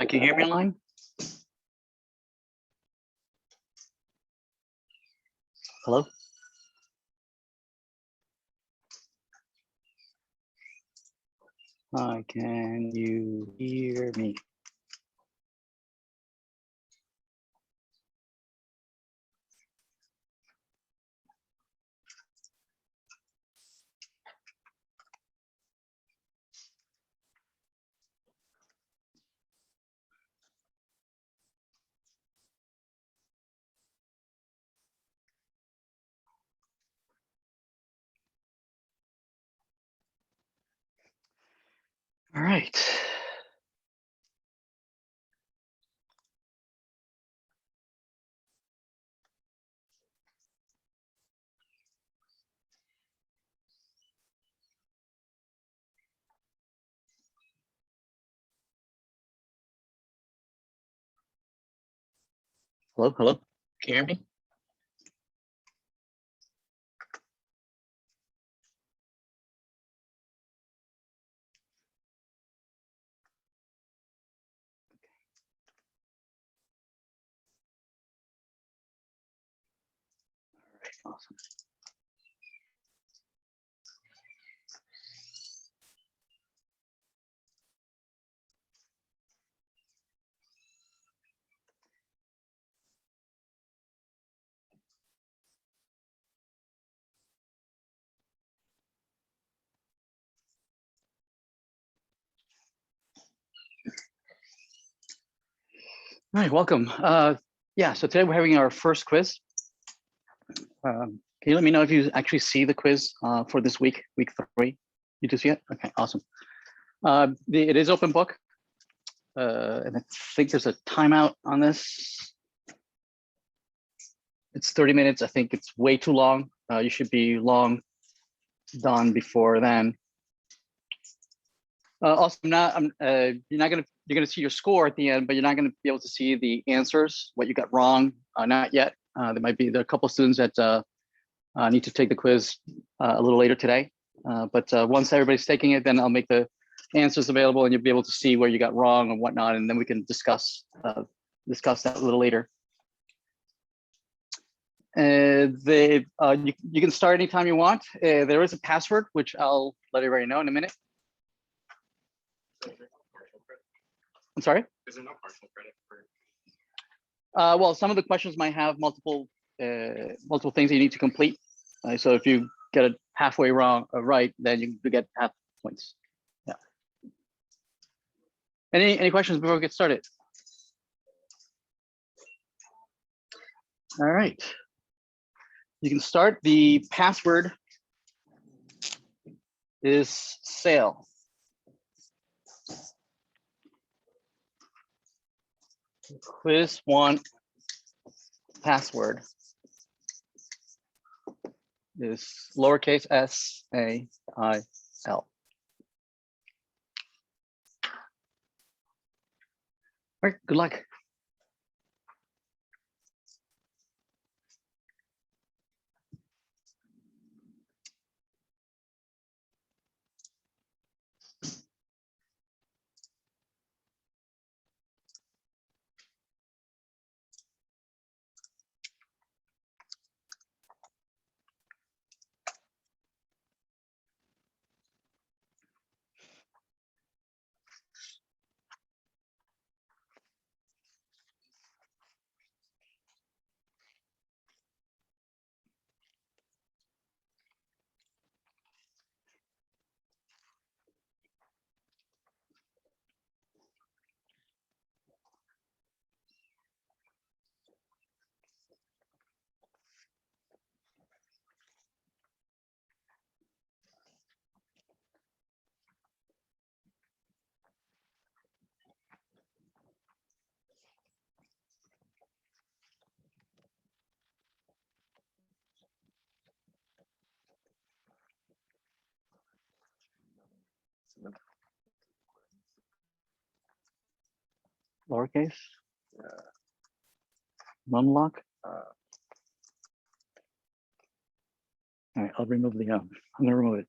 Can you hear me online? Hello? Can you hear me? All right. Hello, hello. Can you hear me? All right, awesome. All right, welcome. Yeah, so today we're having our first quiz. Can you let me know if you actually see the quiz for this week, week 3? You do see it? Okay, awesome. It is open book. And I think there's a timeout on this. It's 30 minutes. I think it's way too long. You should be long done before then. Also, you're gonna see your score at the end, but you're not gonna be able to see the answers, what you got wrong, not yet. There are a couple of students that need to take the quiz a little later today. But once everybody's taking it, then I'll make the answers available, and you'll be able to see where you got wrong and whatnot, and then we can discuss that a little later. You can start anytime you want. There is a password, which I'll let everybody know in a minute. I'm sorry? Is there no partial credit for? Well, some of the questions might have multiple things that you need to complete. So if you get it halfway wrong or right, then you get half points. Yeah. Any questions before we get started? All right. You can start. The password is sale. Quiz 1 password is lowercase s-a-i-l. All right, good luck. Lowercase. Unlock. All right, I'll remove the. I'm gonna remove it.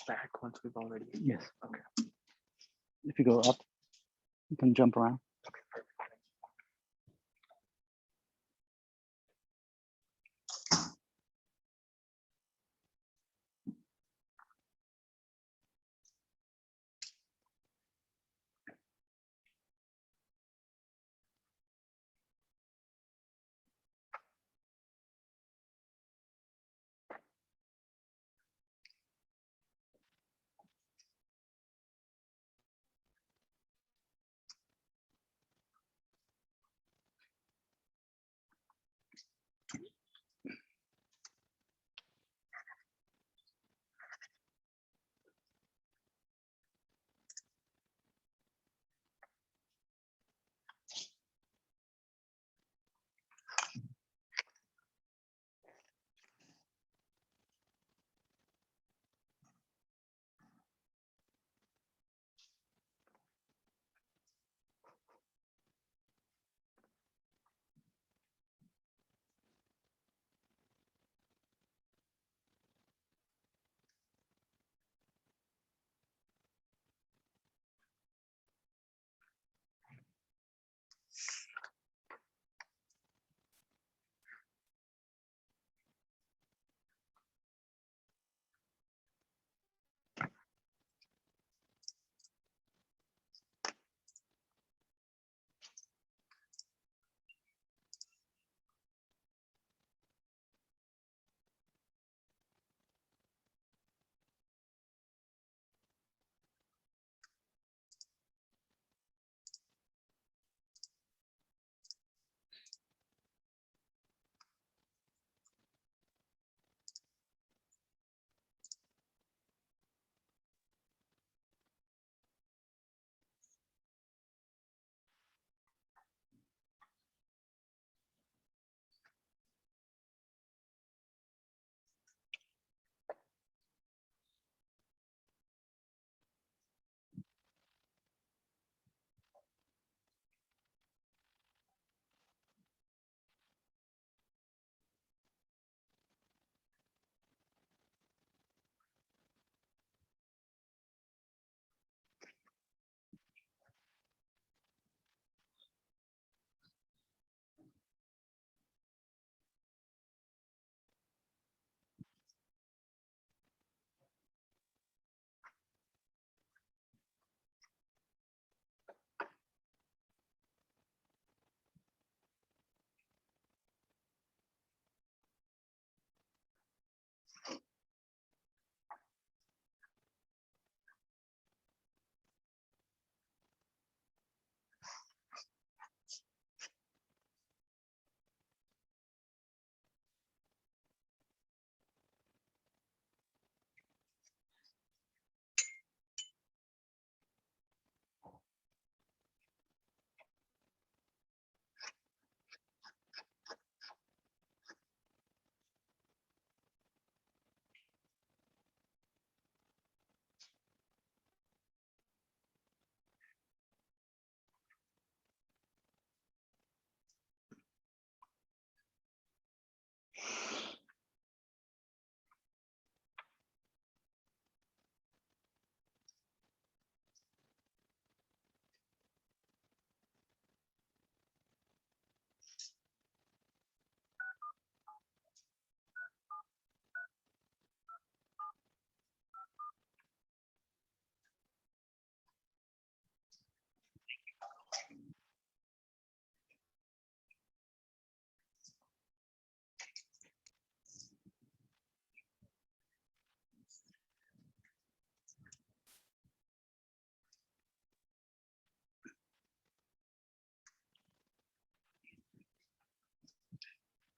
Back once we've already. Yes. Okay. If you go up, you can jump around. Okay, perfect.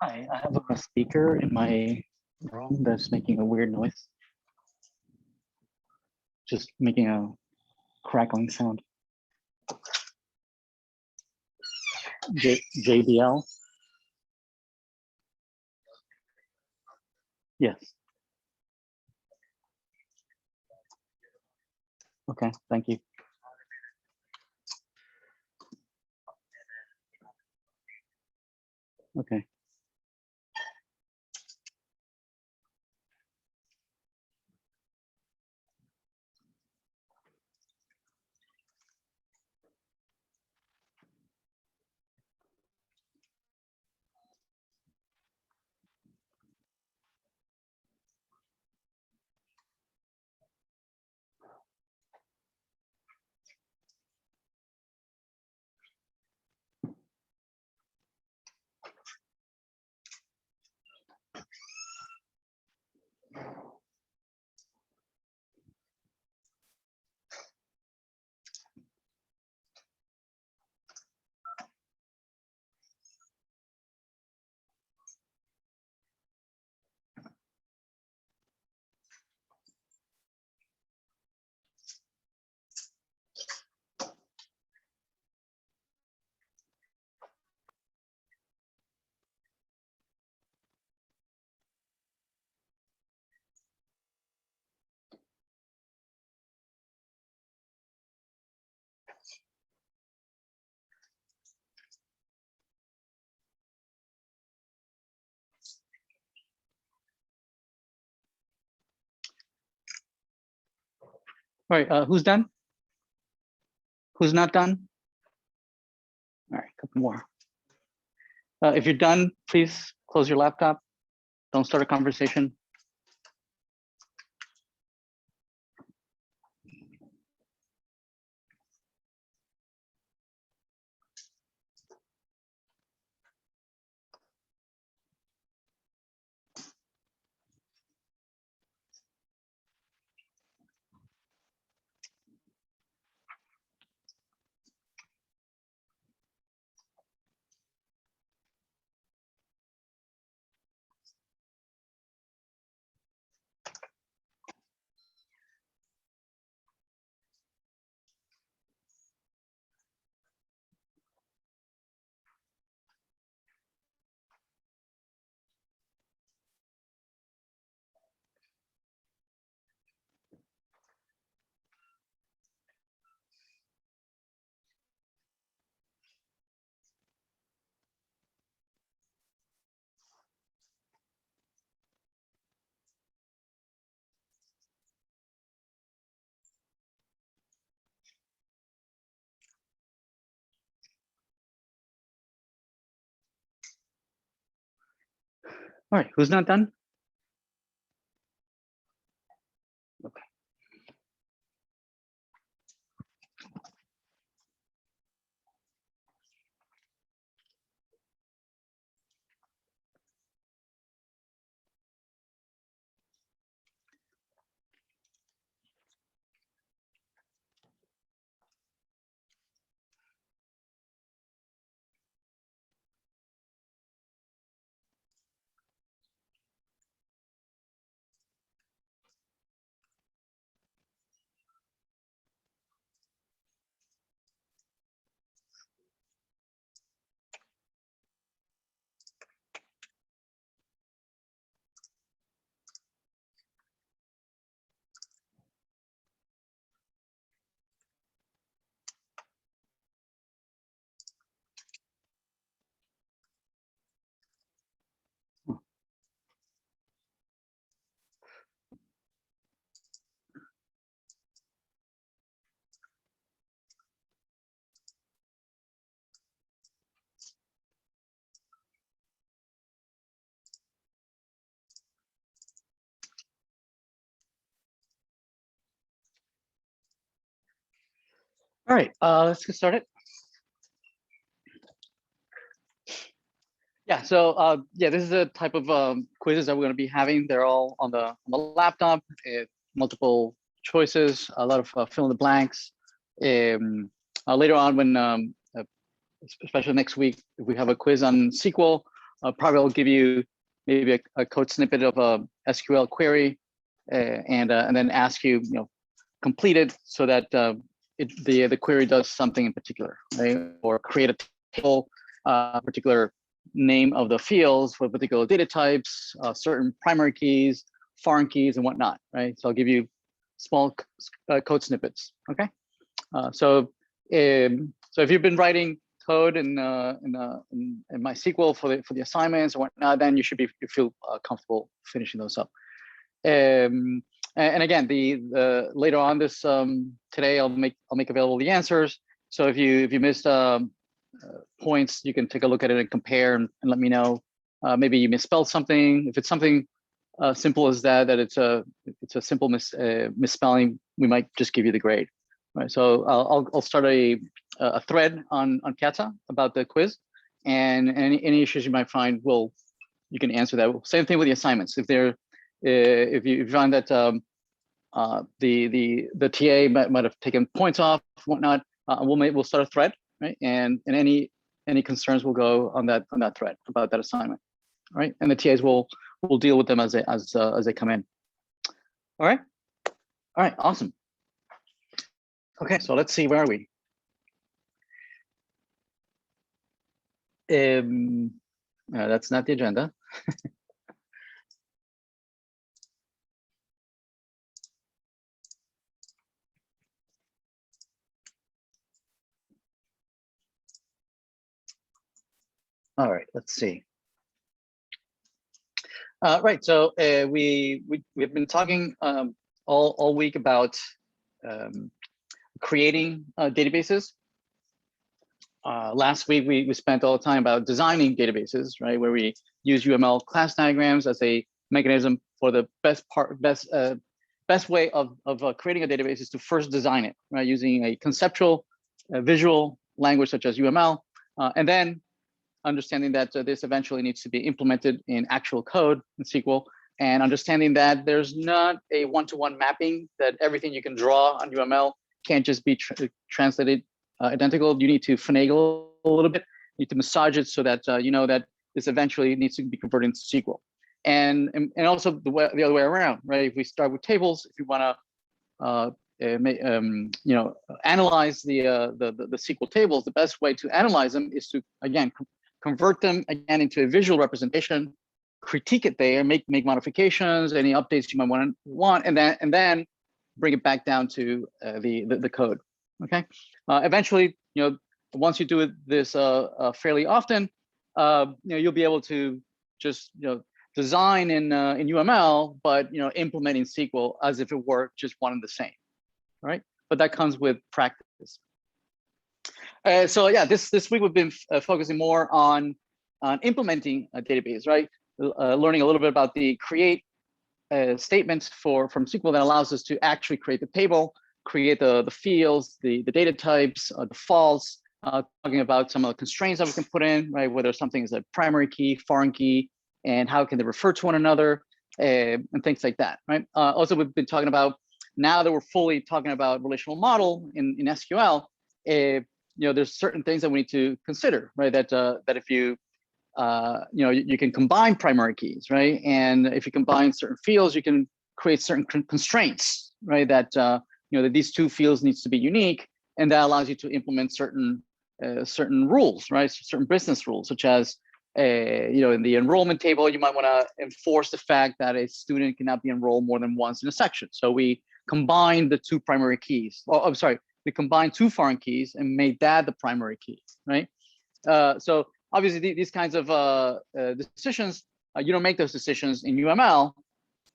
Hi, I have a speaker in my room that's making a weird noise. Just making a crackling sound. JBL? Yes. Okay, thank you. Okay. All right, who's done? Who's not done? All right, a couple more. If you're done, please close your laptop. Don't start a conversation. All right, who's not done? Okay. All right, let's get started. Yeah, so yeah, this is the type of quizzes that we're going to be having. They're all on the laptop, multiple choices, a lot of fill in the blanks. Later on, when especially next week, if we have a quiz on SQL, probably I'll give you maybe a code snippet of a SQL query, and then ask you, complete it so that the query does something in particular, right? Or create a table, particular name of the fields for particular data types, certain primary keys, foreign keys, and whatnot, right? So I'll give you small code snippets. Okay, so if you've been writing code in MySQL for the assignments and whatnot, then you feel comfortable finishing those up. And again, the later on this today, I'll make available the answers. So if you missed points, you can take a look at it and compare and let me know. Maybe you misspelled something. If it's something simple as that it's a simple misspelling, we might just give you the grade. Right. So I'll start a thread on Kata about the quiz, and any issues you might find, you can answer that. Same thing with the assignments. If you find that the TA might have taken points off, whatnot, we'll start a thread, right? And any concerns will go on that thread about that assignment, right? And the TAs will deal with them as they come in. All right, awesome. Okay, so let's see, where are we? That's not the agenda. All right, let's see. Right, so we've been talking all week about creating databases. Last week, we spent all the time about designing databases, right? Where we use UML class diagrams as a mechanism for the best way of creating a database is to first design it, right? Using a conceptual, visual language such as UML, and then understanding that this eventually needs to be implemented in actual code in SQL, and understanding that there's not a one-to-one mapping, that everything you can draw on UML can't just be translated identical. You need to finagle a little bit, you need to massage it so that you know that this eventually needs to be converted into SQL. And also the other way around, right? If we start with tables, if you want to analyze the SQL tables, the best way to analyze them is to, again, convert them again into a visual representation, critique it there, make modifications, any updates you might want, and then bring it back down to the code. Okay. Eventually, once you do this fairly often, you'll be able to just design in UML, but implement in SQL as if it were just one and the same, right? But that comes with practice. So yeah, this week we've been focusing more on implementing a database, right? Learning a little bit about the create statements from SQL that allows us to actually create the table, create the fields, the data types, the defaults, talking about some of the constraints that we can put in, right? Whether something is a primary key, foreign key, and how can they refer to one another, and things like that, right? Also, we've been talking about, now that we're fully talking about relational model in SQL, there's certain things that we need to consider, right? That if you you can combine primary keys, right? And if you combine certain fields, you can create certain constraints, right? That that these two fields needs to be unique, and that allows you to implement certain rules, right? Certain business rules, such as in the enrollment table, you might want to enforce the fact that a student cannot be enrolled more than once in a section. So we combine the two primary keys. Oh, I'm sorry. We combined two foreign keys and made that the primary key, right? So obviously these kinds of decisions, you don't make those decisions in UML,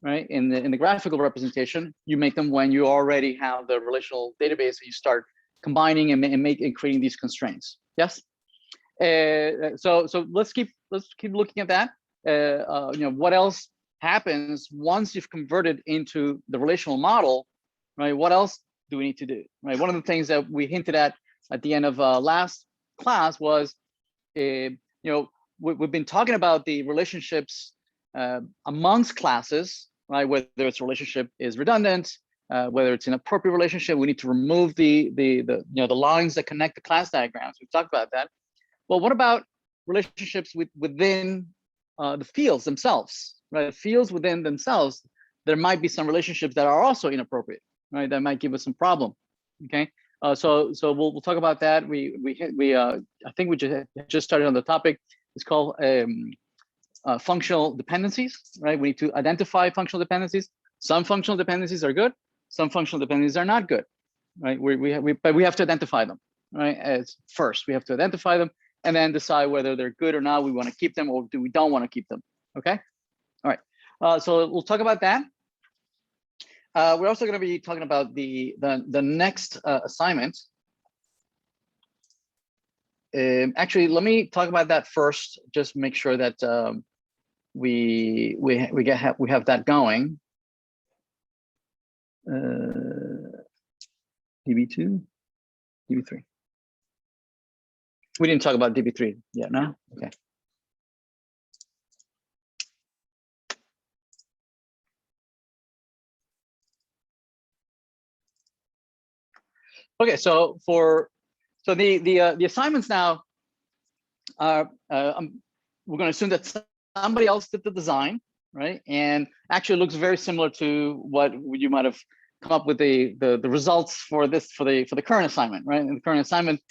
right? In the graphical representation, you make them when you already have the relational database and you start combining and creating these constraints. Yes. So let's keep looking at that. What else happens once you've converted into the relational model, right? What else do we need to do, right? One of the things that we hinted at the end of last class was, we've been talking about the relationships amongst classes, right? Whether its relationship is redundant, whether it's an appropriate relationship, we need to remove the lines that connect the class diagrams. We've talked about that. Well, what about relationships within the fields themselves, right? Fields within themselves, there might be some relationships that are also inappropriate, right? That might give us some problem. Okay, so we'll talk about that. I think we just started on the topic. It's called functional dependencies, right? We need to identify functional dependencies. Some functional dependencies are good. Some functional dependencies are not good, right? But we have to identify them, right? As first, we have to identify them and then decide whether they're good or not. We want to keep them, or do we don't want to keep them? Okay. All right. So we'll talk about that. We're also going to be talking about the next assignment. Actually, let me talk about that first. Just make sure that we have that going. DB2, DB3. We didn't talk about DB3 yet, no? Okay. Okay, so the assignments now are, we're going to assume that somebody else did the design, right? And actually, it looks very similar to what you might have come up with the results for the current assignment, right? In the current assignment,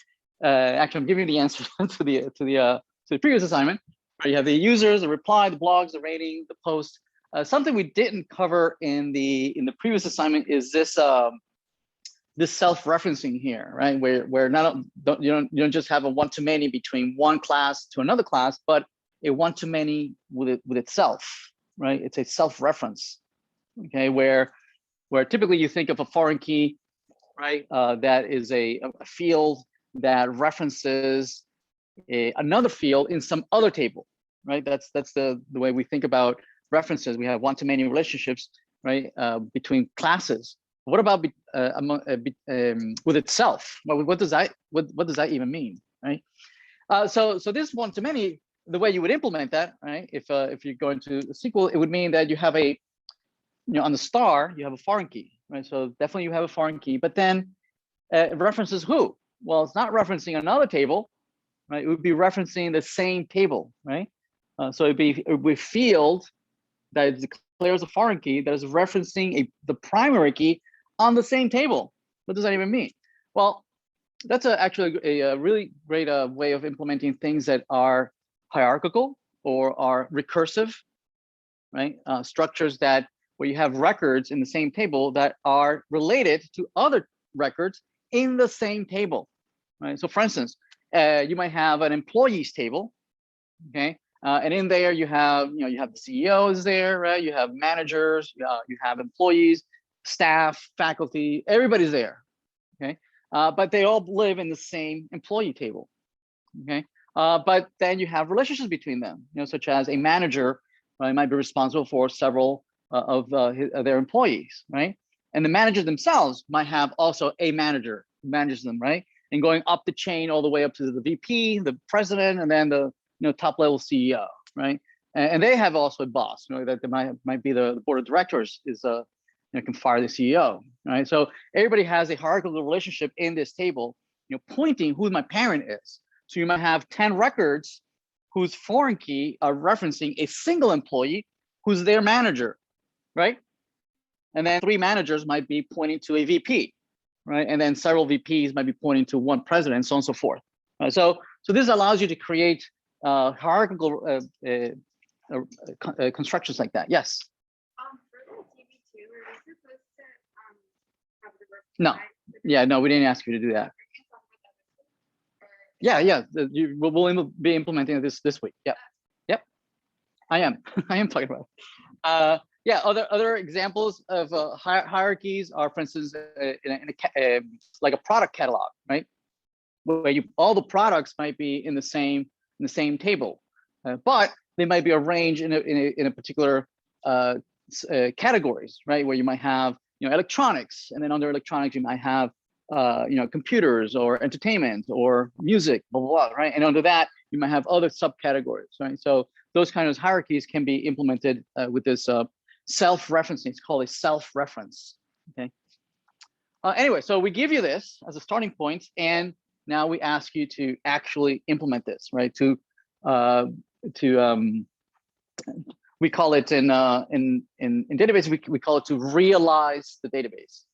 actually, I'm giving you the answer to the previous assignment. Right? You have the users, the reply, the blogs, the rating, the post. Something we didn't cover in the previous assignment is this this self-referencing here, right? Where you don't just have a one-to-many between one class to another class, but a one-to-many with itself, right? It's a self-reference, okay? Where typically you think of a foreign key right? That is a field that references another field in some other table, right? That's the way we think about references. We have one-to-many relationships, right, between classes. What about with itself? What does that even mean, right? So this one-to-many, the way you would implement that, right? If you go into SQL, it would mean that you have a, on the star, you have a foreign key, right? So definitely you have a foreign key, but then it references who? Well, it's not referencing another table, right? It would be referencing the same table, right? So it would be field that declares a foreign key that is referencing the primary key on the same table. What does that even mean? Well, that's actually a really great way of implementing things that are hierarchical or are recursive, right? Structures that where you have records in the same table that are related to other records in the same table, right? So for instance, you might have an employees table, okay? And in there you have, you have the CEOs there, right? You have managers, you have employees, staff, faculty, everybody's there, okay? But they all live in the same employee table, okay? But then you have relationships between them, such as a manager, right, might be responsible for several of their employees, right? And the managers themselves might have also a manager who manages them, right? And going up the chain all the way up to the VP, the president, and then the top level CEO, right? And they have also a boss, that they might be the board of directors is can fire the CEO, right? So everybody has a hierarchical relationship in this table, pointing who my parent is. So you might have 10 records whose foreign key are referencing a single employee who's their manager, right? And then 3 managers might be pointing to a VP, right? And then several VPs might be pointing to one president, and so on and so forth. Right? So this allows you to create hierarchical constructions like that. Yes? For the DB2, were we supposed to have the work? No. Yeah, no, we didn't ask you to do that. Yeah. We'll be implementing this week. Yep. I am. I am talking about it. Yeah. Other examples of hierarchies are, for instance, like a product catalog, right? Where all the products might be in the same table, but they might be arranged in a particular categories, right? Where you might have electronics, and then under electronics you might have computers or entertainment or music, blah, blah, blah, right? And under that, you might have other subcategories, right? So those kind of hierarchies can be implemented with this self-referencing. It's called a self-reference, okay? Anyway, so we give you this as a starting point, and now we ask you to actually implement this, right? We call it in database, we call it to realize the database,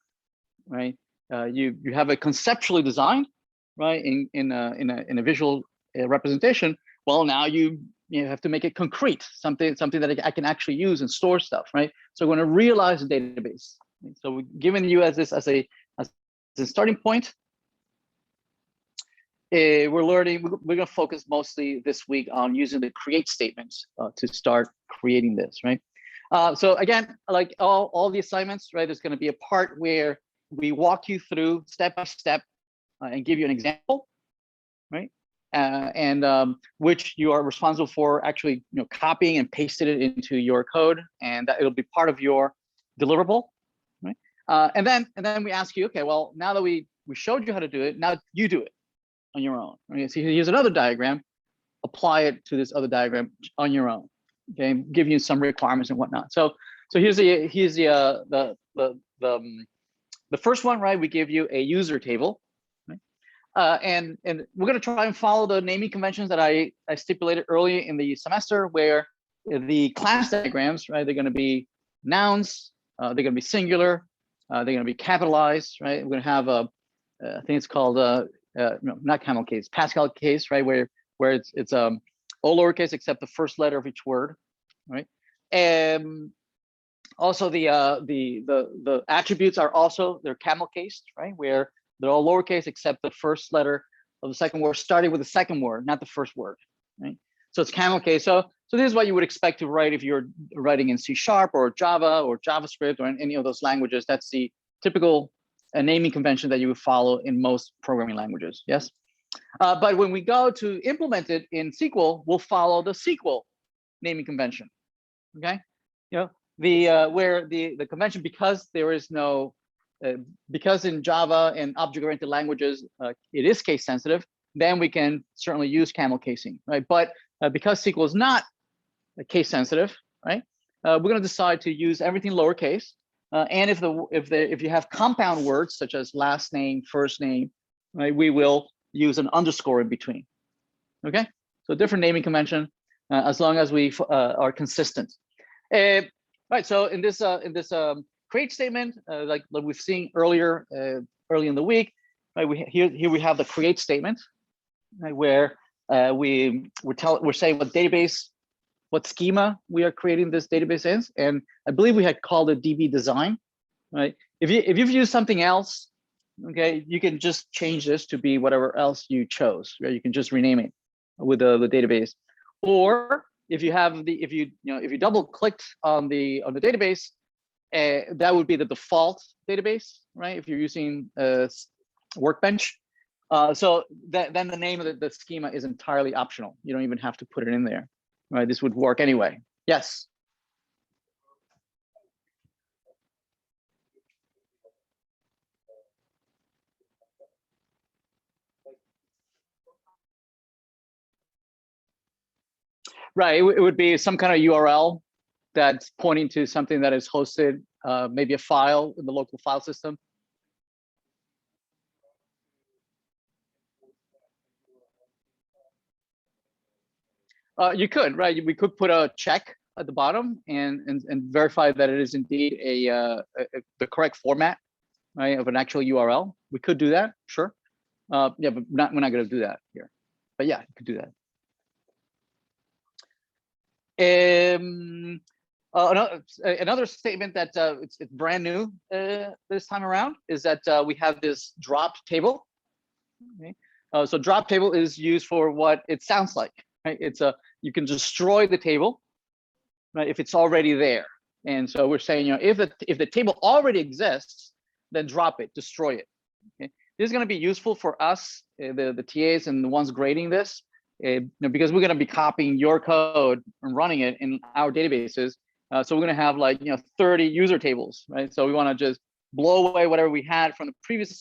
right? You have a conceptually designed, right, in a visual representation. Well, now you have to make it concrete, something that I can actually use and store stuff, right? So we're going to realize the database. So we're giving you as a starting point. We're going to focus mostly this week on using the create statements to start creating this, right? So again, like all the assignments, right, there's going to be a part where we walk you through step by step and give you an example, right? And which you are responsible for actually copying and pasting it into your code, and that it'll be part of your deliverable, right? And then we ask you, okay, well, now that we showed you how to do it, now you do it on your own. Right? So here's another diagram. Apply it to this other diagram on your own. Okay, give you some requirements and whatnot. So here's the first one, right? We give you a user table, right? And we're going to try and follow the naming conventions that I stipulated early in the semester, where the class diagrams, right? They're going to be nouns. They're going to be singular. They're going to be capitalized, right? We're going to have I think it's called no, not camel case, Pascal case, right? Where it's all lowercase except the first letter of each word, right? And also the attributes are also, they're camel cased, right? Where they're all lowercase except the first letter of the second word, starting with the second word, not the first word, right? So it's camel case. So this is what you would expect to write if you're writing in C# or Java or JavaScript or in any of those languages. That's the typical a naming convention that you would follow in most programming languages. Yes. But when we go to implement it in SQL, we'll follow the SQL naming convention. Okay. You know, where the convention, because there is no because in Java and object-oriented languages it is case sensitive, then we can certainly use camel casing, right? But because SQL is not case sensitive, right? We're going to decide to use everything lowercase, and if you have compound words such as last name, first name, right, we will use an underscore in between. Okay, so different naming convention as long as we are consistent. Right. So in this create statement, like we've seen earlier, early in the week, right? Here we have the create statement, right, where we're saying what database, what schema we are creating this database in, and I believe we had called it DB design, right? If you've used something else, okay, you can just change this to be whatever else you chose, right? You can just rename it with the database, or if you double clicked on the database, that would be the default database, right? If you're using Workbench, so then the name of the schema is entirely optional. You don't even have to put it in there, right? This would work anyway. Yes. Right. It would be some kind of URL that's pointing to something that is hosted, maybe a file in the local file system. You could, right? We could put a check at the bottom and verify that it is indeed the correct format, right, of an actual URL. We could do that, sure. Yeah, but we're not going to do that here. But yeah, you could do that. Another statement that it's brand new this time around is that we have this drop table. Okay? So drop table is used for what it sounds like, right? It's you can destroy the table, right, if it's already there. And so we're saying, if the table already exists, then drop it, destroy it. Okay? This is going to be useful for us, the TAs and the ones grading this, because we're going to be copying your code and running it in our databases. So we're going to have 30 user tables, right? So we want to just blow away whatever we had from the previous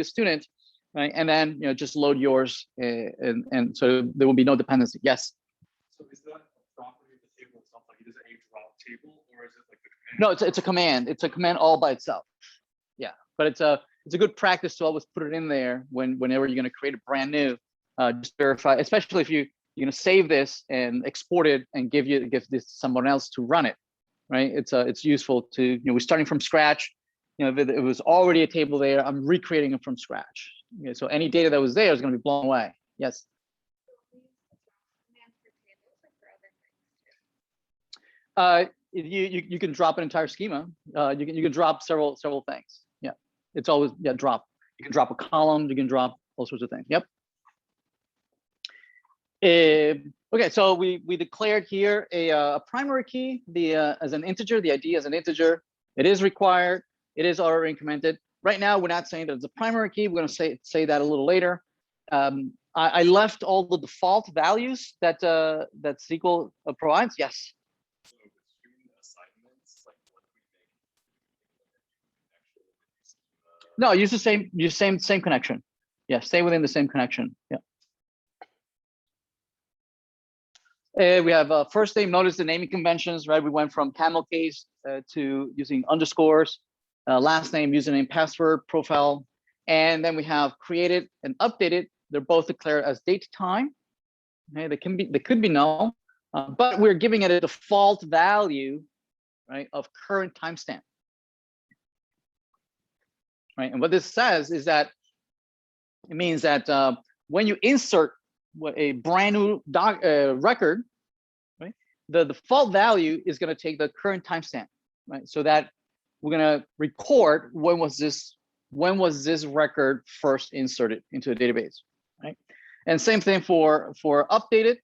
student, right? And then just load yours, and so there will be no dependency. Yes. So is that a property of the table itself? Like, is it a drop table, or is it like the command? No, it's a command. It's a command all by itself. Yeah, but it's a good practice to always put it in there whenever you're going to create a brand new. Just verify, especially if you're going to save this and export it and give this to someone else to run it, right? It's useful to, we're starting from scratch. If it was already a table there, I'm recreating it from scratch. Okay, so any data that was there is going to be blown away. Yes. You can drop an entire schema. You can drop several things. Yeah, it's always drop. You can drop a column. You can drop all sorts of things. Yep. Okay, so we declared here a primary key, as an integer, the ID as an integer. It is required. It is already incremented. Right now, we're not saying that it's a primary key. We're going to say that a little later. I left all the default values that SQL provides. Yes. So between assignments, like what we make. No, use the same connection. Yeah, stay within the same connection. Yeah. We have first name. Notice the naming conventions, right? We went from camel case to using underscores, last name, username, password, profile, and then we have created and updated. They're both declared as date time. Okay, they could be null, but we're giving it a default value, right, of current timestamp. Right, and what this says is that it means that when you insert a brand new record, right, the default value is going to take the current timestamp, right? So that we're going to record when was this record first inserted into a database, right? And same thing for updated,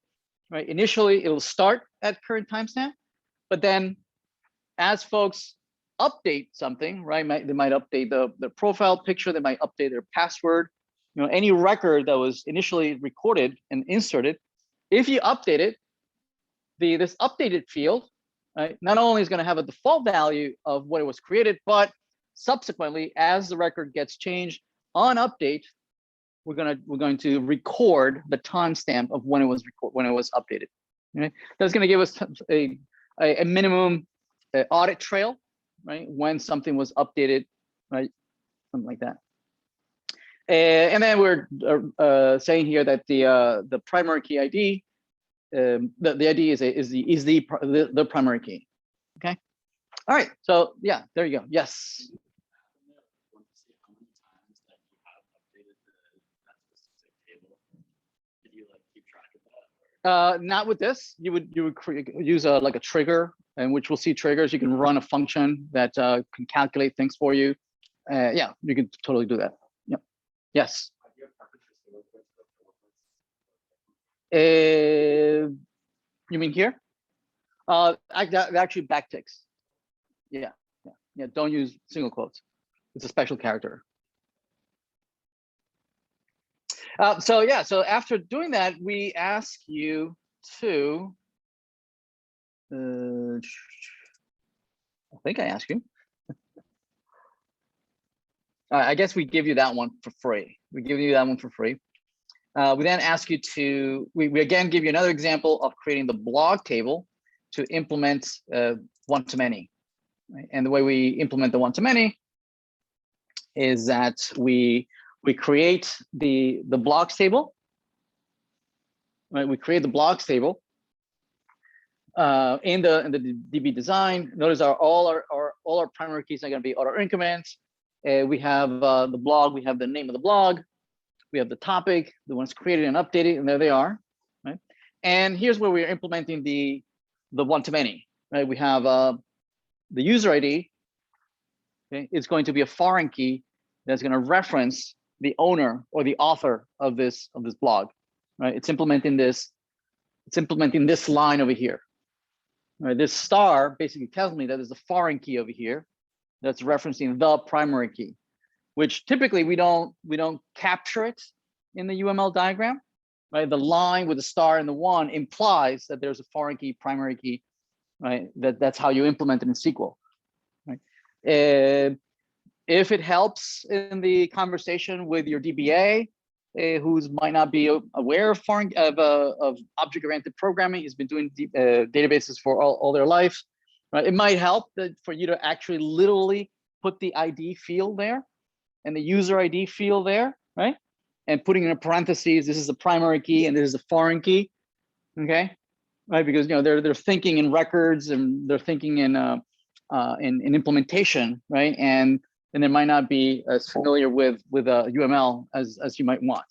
right? Initially, it will start at current timestamp, but then as folks update something, right? They might update the profile picture, they might update their password, you know, any record that was initially recorded and inserted. If you update it, this updated field, right, not only is going to have a default value of what it was created, but subsequently, as the record gets changed on update, we're going to record the timestamp of when it was updated. Okay? That's going to give us a minimum audit trail, right? When something was updated, right? Something like that. And then we're saying here that the primary key ID, the ID is the primary key. Okay. All right. So yeah, there you go. Yes. Not with this. You would use like a trigger, and which we'll see triggers. You can run a function that can calculate things for you. Yeah, you can totally do that. Yep. Yes. You mean here? Actually backticks. Yeah. Don't use single quotes. It's a special character. So yeah, so after doing that, we ask you to, I think I asked you. I guess we give you that one for free. We give you that one for free. We then ask you to, we again give you another example of creating the blog table to implement one-to-many. Right? And the way we implement the one-to-many is that we create the blogs table. Right? We create the blogs table in the DB design. Notice all our primary keys are going to be auto increment. We have the blog. We have the name of the blog. We have the topic, the ones created and updated, and there they are. Right? And here's where we are implementing the one-to-many. Right? We have the user ID. Okay? It's going to be a foreign key that's going to reference the owner or the author of this blog. Right? It's implementing this. It's implementing this line over here. Right? This star basically tells me that there's a foreign key over here that's referencing the primary key, which typically we don't capture it in the UML diagram. Right? The line with the star and the 1 implies that there's a foreign key, primary key. Right? That's how you implement it in SQL. Right? If it helps in the conversation with your DBA, who might not be aware of object-oriented programming, he's been doing databases for all their life, right? It might help for you to actually literally put the ID field there and the user ID field there, right? And putting in a parentheses, this is the primary key and this is the foreign key, okay? Right, because they're thinking in records and they're thinking in implementation, right? And they might not be as familiar with UML as you might want.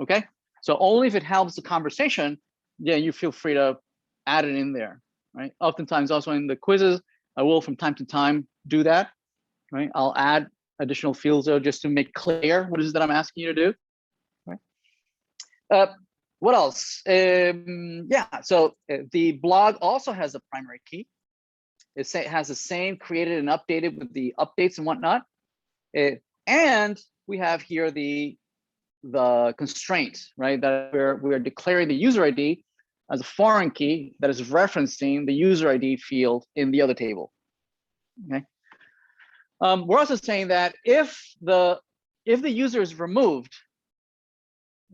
Okay, so only if it helps the conversation, yeah, you feel free to add it in there, right? Oftentimes, also in the quizzes, I will from time to time do that, right? I'll add additional fields there just to make clear what is it that I'm asking you to do, right? What else? Yeah, so the blog also has a primary key. It has the same created and updated with the updates and whatnot. And we have here the constraint, right? That we're declaring the user ID as a foreign key that is referencing the user ID field in the other table. Okay. We're also saying that if the user is removed,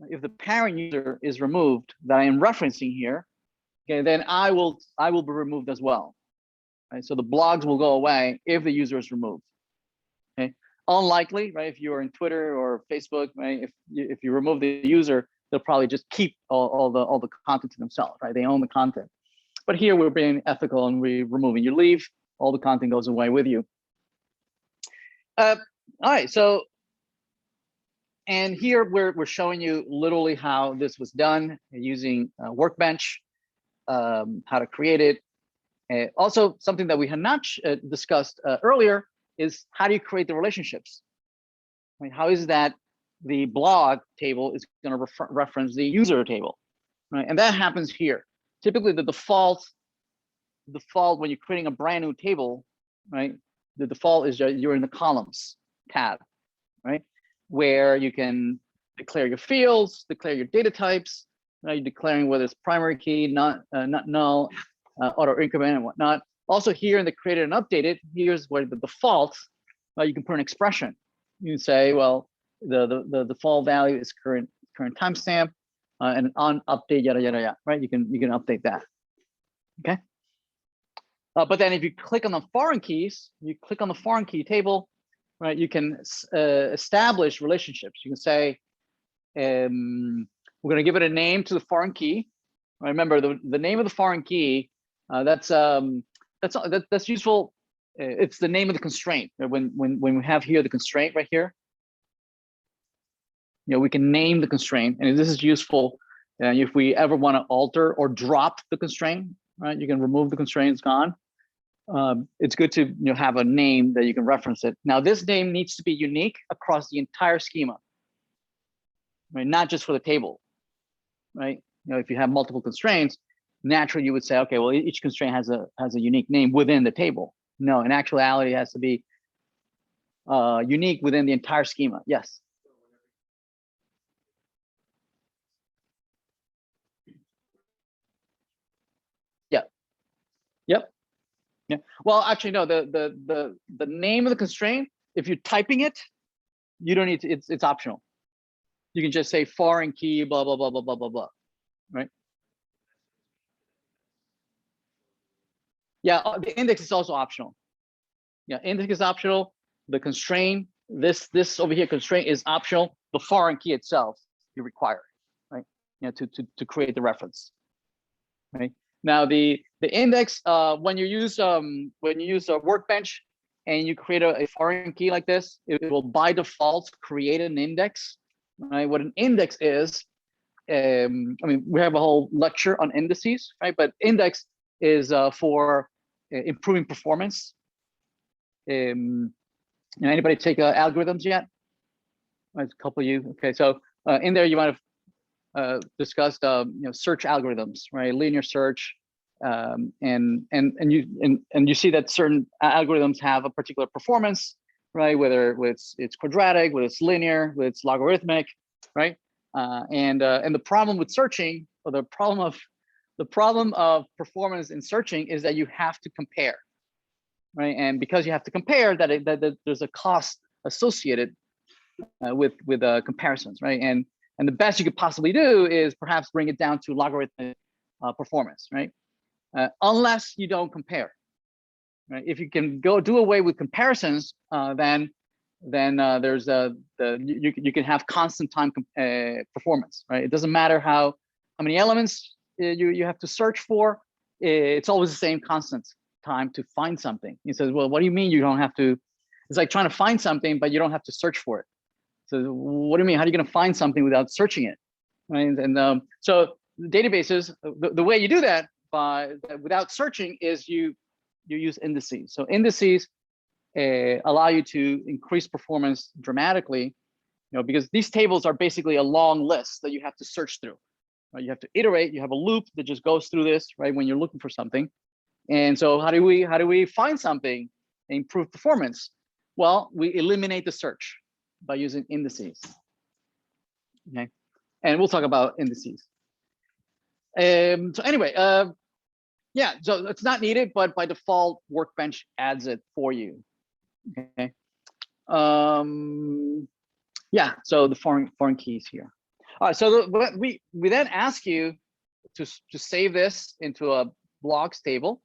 if the parent user is removed that I am referencing here, okay, then I will be removed as well. Right? So the blogs will go away if the user is removed. Okay. Unlikely, right? If you're in Twitter or Facebook, right? If you remove the user, they'll probably just keep all the content to themselves, right? They own the content. But here we're being ethical and we're removing. You leave, all the content goes away with you. All right, so and here we're showing you literally how this was done using Workbench, how to create it. Also, something that we had not discussed earlier is how do you create the relationships? I mean, how is that the blog table is going to reference the user table, right? And that happens here. Typically, the default when you're creating a brand new table, right? the default is you're in the columns tab, right? Where you can declare your fields, declare your data types, right? You're declaring whether it's primary key, not null, auto increment and whatnot. Also here in the created and updated, here's where the default, you can put an expression. You can say, well, the default value is current timestamp, and on update yada yada yada, right? You can update that. Okay. But then if you click on the foreign keys, you click on the foreign key table, right? You can establish relationships. You can say, we're going to give it a name to the foreign key. Remember the name of the foreign key. That's useful. It's the name of the constraint. When we have here the constraint right here, we can name the constraint, and this is useful if we ever want to alter or drop the constraint. Right, you can remove the constraint; it's gone. It's good to have a name that you can reference it. Now, this name needs to be unique across the entire schema, right? Not just for the table, right? If you have multiple constraints, naturally you would say, okay, well, each constraint has a unique name within the table. No, in actuality, it has to be unique within the entire schema. Yes. Yeah. Yep. Yeah. Well, actually, no. The name of the constraint, if you're typing it, you don't need to. It's optional. You can just say foreign key, blah blah blah blah blah blah blah, right? Yeah, the index is also optional. Yeah, index is optional. The constraint, this over here, constraint is optional. The foreign key itself, you require, right? To create the reference, right? Now the index, when you use a workbench and you create a foreign key like this, it will by default create an index, right? What an index is, I mean, we have a whole lecture on indices, right? But index is for improving performance. Anybody take algorithms yet? A couple of you. Okay, so in there you might have discussed search algorithms, right? Linear search, and you see that certain algorithms have a particular performance, right? Whether it's quadratic, whether it's linear, whether it's logarithmic, right? And the problem with searching, or the problem of performance in searching, is that you have to compare, right? And because you have to compare, that there's a cost associated with comparisons, right? And the best you could possibly do is perhaps bring it down to logarithmic performance, right? Unless you don't compare, right? If you can do away with comparisons, then there's you can have constant time performance, right? It doesn't matter how many elements you have to search for. It's always the same constant time to find something. He says, well, what do you mean you don't have to? It's like trying to find something, but you don't have to search for it. So what do you mean? How are you going to find something without searching it? Right? And so databases, the way you do that without searching is you use indices. So indices allow you to increase performance dramatically, because these tables are basically a long list that you have to search through. Right? You have to iterate. You have a loop that just goes through this, right, when you're looking for something. And so how do we find something and improve performance? Well, we eliminate the search by using indices. Okay, and we'll talk about indices. So anyway, yeah, so it's not needed, but by default, Workbench adds it for you. Okay. Yeah, so the foreign keys here. All right, so we then ask you to save this into a blocks table.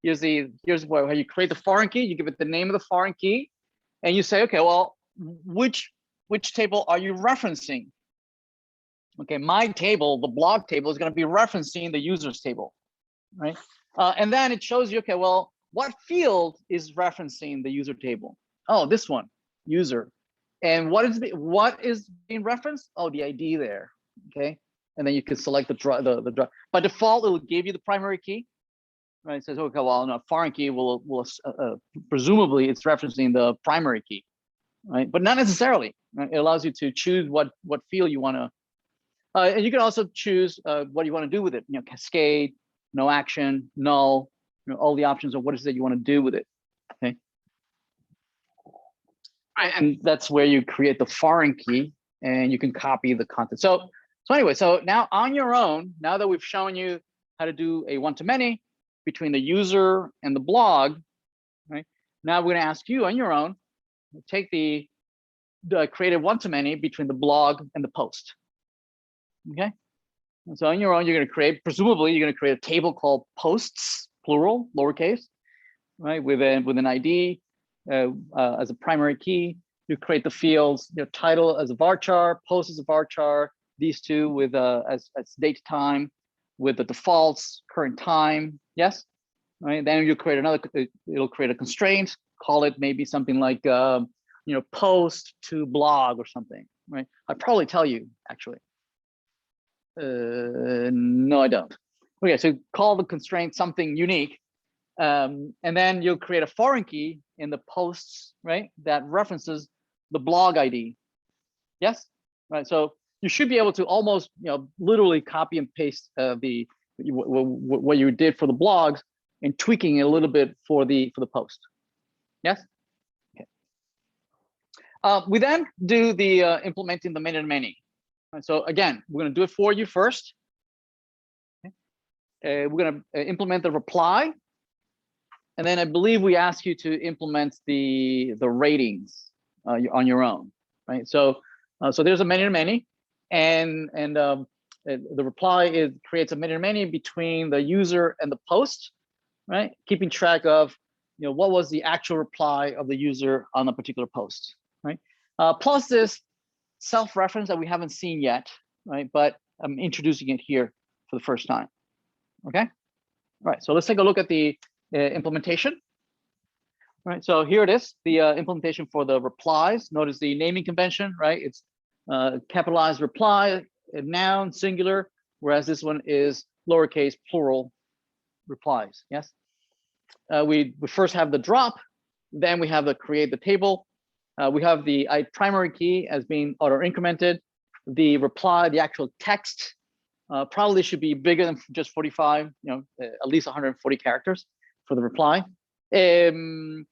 Here's how you create the foreign key. You give it the name of the foreign key, and you say, okay, well, which table are you referencing? Okay, my table, the blog table, is going to be referencing the users table, right? And then it shows you, okay, well, what field is referencing the user table? Oh, this one, user. And what is being referenced? Oh, the ID there. Okay, and then you can select the by default, it will give you the primary key. Right, it says, okay, well, no, foreign key will presumably it's referencing the primary key, right? But not necessarily. Right? It allows you to choose what field you want to, and you can also choose what you want to do with it. Cascade, no action, null. All the options of what is it you want to do with it. Okay. Right, and that's where you create the foreign key and you can copy the content. So anyway, so now on your own, now that we've shown you how to do a one-to-many between the user and the blog, right? Now we're going to ask you on your own, take the create a one-to-many between the blog and the post. Okay. And so on your own, you're going to create, presumably, you're going to create a table called posts, plural, lowercase, right? With an ID as a primary key. You create the fields, your title as a varchar, post as a varchar, these two with as date time, with the defaults, current time. Yes. Right. Then you create another. It'll create a constraint. Call it maybe something like post to blog or something. Right. I'd probably tell you actually. No, I don't. Okay, so call the constraint something unique, and then you'll create a foreign key in the posts, right? That references the blog ID. Yes, right. So you should be able to almost, literally copy and paste what you did for the blogs and tweaking it a little bit for the post. Yes. Okay. We then do the implementing the many. And so again, we're going to do it for you first. Okay. We're going to implement the reply, and then I believe we ask you to implement the ratings on your own, right? So there's a many, and the reply creates a many between the user and the post, right? Keeping track of what was the actual reply of the user on a particular post, right? Plus this self-reference that we haven't seen yet, right? But I'm introducing it here for the first time. Okay. All right. So let's take a look at the implementation. All right. So here it is, the implementation for the replies. Notice the naming convention, right? It's capitalized reply, noun, singular, whereas this one is lowercase, plural replies. Yes. We first have the drop, then we have the create the table. We have the primary key as being auto incremented. The reply, the actual text, probably should be bigger than just 45. At least 140 characters for the reply. And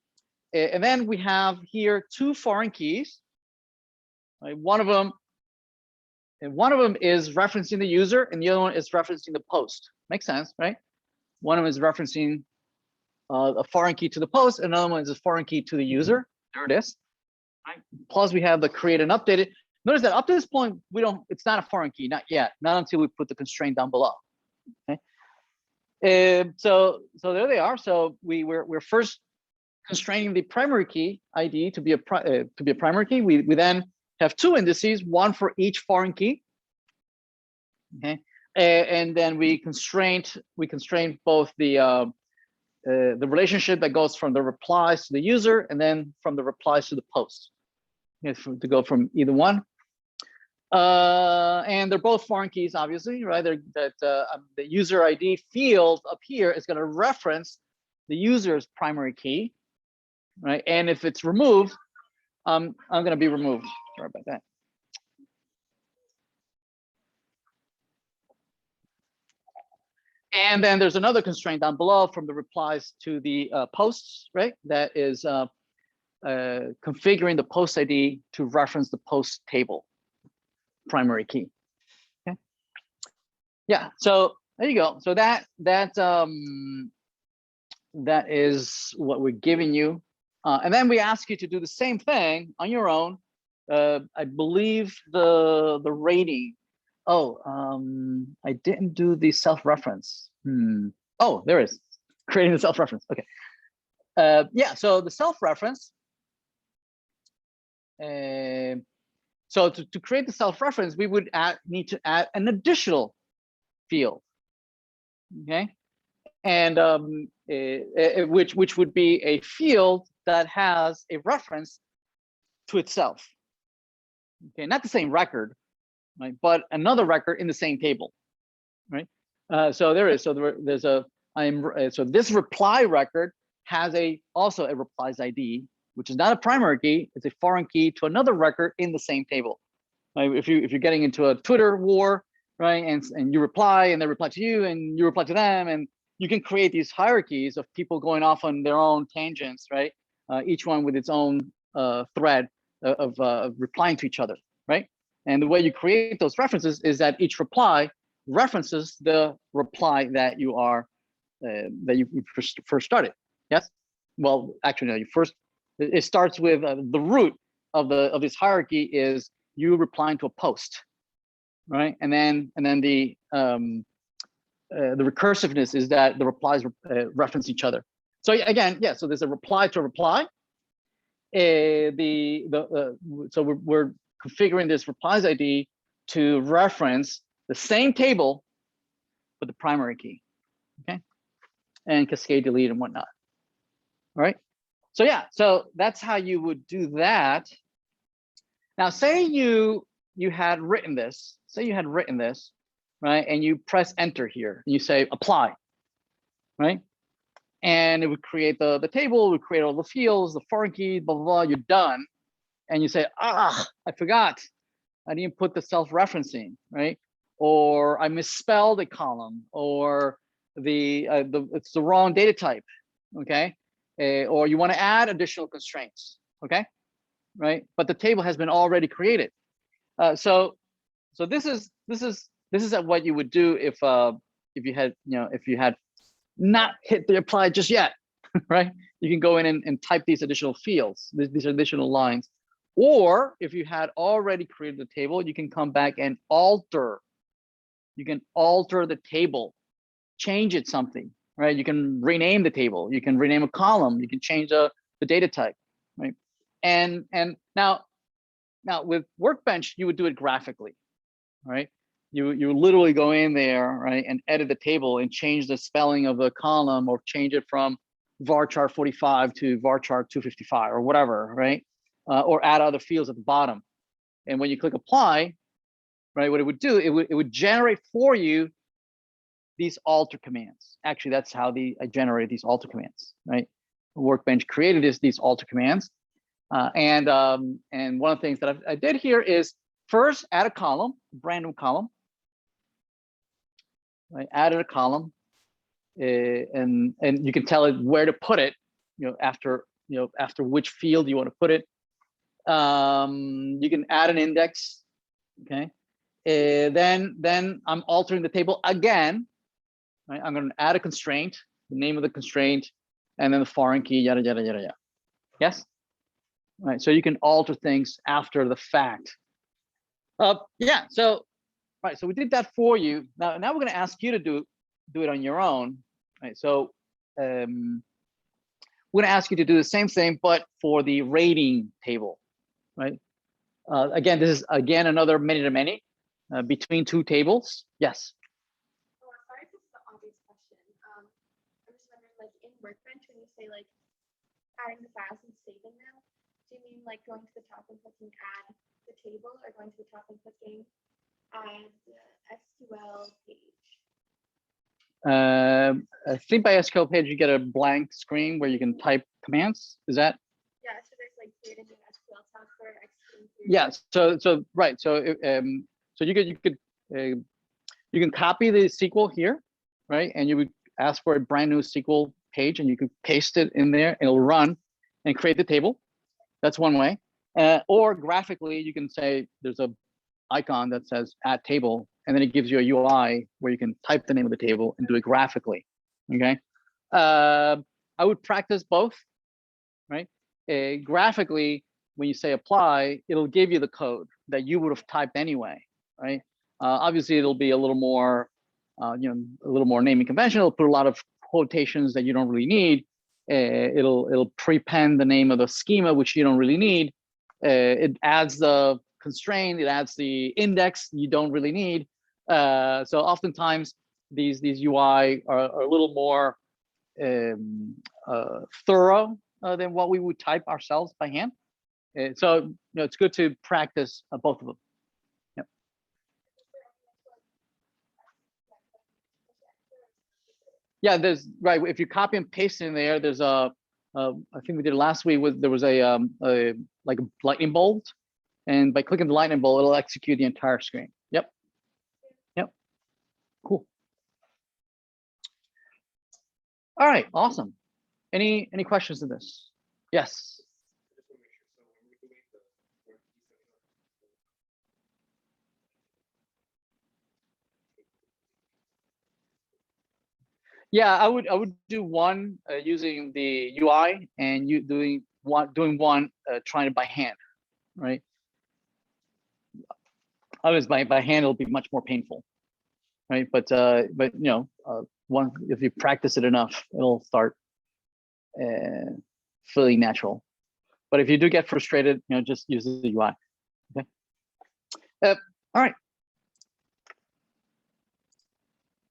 then we have here two foreign keys. Right? One of them is referencing the user, and the other one is referencing the post. Makes sense, right? One of them is referencing a foreign key to the post, and another one is a foreign key to the user. There it is. Right. Plus we have the create and update it. Notice that up to this point, it's not a foreign key, not yet, not until we put the constraint down below. Okay. So there they are. So we're first constraining the primary key ID to be a primary key. We then have two indices, one for each foreign key. Okay. And then we constrain both the relationship that goes from the replies to the user and then from the replies to the post. To go from either one. And they're both foreign keys, obviously, right? The user ID field up here is going to reference the user's primary key, right? And if it's removed, I'm going to be removed. Sorry about that. And then there's another constraint down below from the replies to the posts, right? That is configuring the post ID to reference the post table primary key. Okay. Yeah. So there you go. So that is what we're giving you, and then we ask you to do the same thing on your own. I believe the rating. Oh, I didn't do the self-reference. Oh, there is creating the self-reference. Okay. Yeah. So the self-reference. So to create the self-reference, we would need to add an additional field, okay, and which would be a field that has a reference to itself. Okay, not the same record, right, but another record in the same table, right? So there is. So there's a. So this reply record has also a replies ID, which is not a primary key, it's a foreign key to another record in the same table. Right? If you're getting into a Twitter war, right, and you reply and they reply to you and you reply to them, and you can create these hierarchies of people going off on their own tangents, right? Each one with its own thread of replying to each other, right? And the way you create those references is that each reply references the reply that you are that you first started. Yes. Well, actually, no. It starts with the root of this hierarchy is you replying to a post, right? And then the recursiveness is that the replies reference each other. So again, yeah. So there's a reply to a reply. So we're configuring this replies ID to reference the same table with the primary key, okay, and cascade delete and whatnot. All right. So yeah, so that's how you would do that. Now, say you had written this. Say you had written this, right? And you press enter here. And you say apply, right? And it would create the table. It would create all the fields, the foreign key, blah blah blah. You're done, and you say, I forgot. I didn't put the self-referencing, right? Or I misspelled a column, or it's the wrong data type, okay? Or you want to add additional constraints, okay? Right? But the table has been already created. So this is what you would do if you had not hit the apply just yet, right? You can go in and type these additional fields, these additional lines. Or if you had already created the table, you can come back and alter. You can alter the table, change it something, right? You can rename the table. You can rename a column. You can change the data type, right? And now with Workbench, you would do it graphically, right? You literally go in there, right, and edit the table and change the spelling of the column, or change it from varchar 45 to varchar 255 or whatever, right? Or add other fields at the bottom. And when you click apply, right, what it would do, it would generate for you these alter commands. Actually, that's how I generated these alter commands, right? Workbench created these alter commands. And one of the things that I did here is first add a column, a brand new column. I added a column, and you can tell it where to put it, after which field you want to put it. You can add an index, okay? Then I'm altering the table again, right? I'm going to add a constraint, the name of the constraint, and then the foreign key, yada yada yada yada. Yes, right. So you can alter things after the fact. Yeah. So right. So we did that for you. Now we're going to ask you to do it on your own, right? So we're going to ask you to do the same thing, but for the rating table, right? Again, this is another many-to-many between two tables. Yes. Oh, sorry if it's the obvious question. I'm just wondering, like in Workbench, when you say like adding the files and saving them, do you mean like going to the top and clicking add the table, or going to the top and clicking add the SQL page? I think by SQL page you get a blank screen where you can type commands. Is that? Yeah. So there's like create a new SQL tab for executing. Yeah. So right. So so you can copy the SQL here, right? And you would ask for a brand new SQL page, and you can paste it in there, and it'll run and create the table. That's one way. Or graphically, you can say there's a icon that says add table, and then it gives you a UI where you can type the name of the table and do it graphically. Okay. I would practice both, right? Graphically, when you say apply, it'll give you the code that you would have typed anyway, right? Obviously, it'll be a little more, a little more naming convention. It'll put a lot of quotations that you don't really need. It'll prepend the name of the schema, which you don't really need. It adds the constraint. It adds the index you don't really need. So oftentimes these UI are a little more thorough than what we would type ourselves by hand. So it's good to practice both of them. Yep. Yeah, there's right. If you copy and paste in there, there's I think we did it last week. There was a like a lightning bolt, and by clicking the lightning bolt, it'll execute the entire screen. Yep. Yep. Cool. All right. Awesome. Any questions in this? Yes. I just want to make sure. So Yeah, I would do one using the UI and you doing one trying it by hand, right? Otherwise, by hand it'll be much more painful, right? But you know, one if you practice it enough, it'll start feeling natural. But if you do get frustrated, you know, just use the UI. Okay. All right.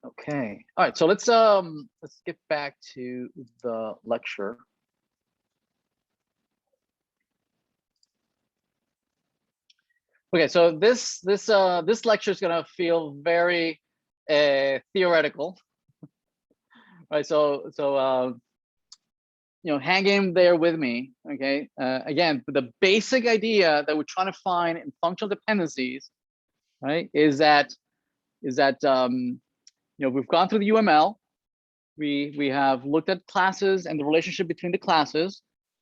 Okay. All right. So let's get back to the lecture. Okay. So this lecture is gonna feel very theoretical, right? So you know, hang in there with me. Okay. Again, the basic idea that we're trying to find in functional dependencies, right, is that you know, we've gone through the UML. We have looked at classes and the relationship between the classes,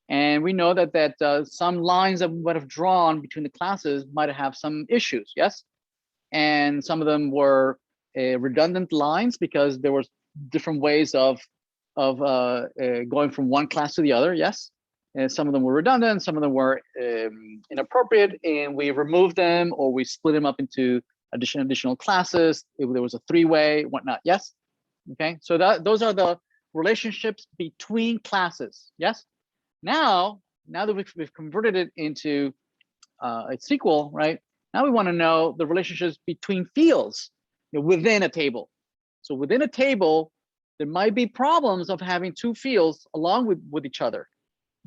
and we know that some lines that we might have drawn between the classes might have some issues. Yes, and some of them were redundant lines because there were different ways of going from one class to the other. Yes, and some of them were redundant, some of them were inappropriate, and we removed them or we split them up into additional classes. If there was a three-way, whatnot. Yes. Okay. So those are the relationships between classes. Yes. Now that we've converted it into a SQL, right? Now we want to know the relationships between fields, you know, within a table. So within a table, there might be problems of having two fields along with each other.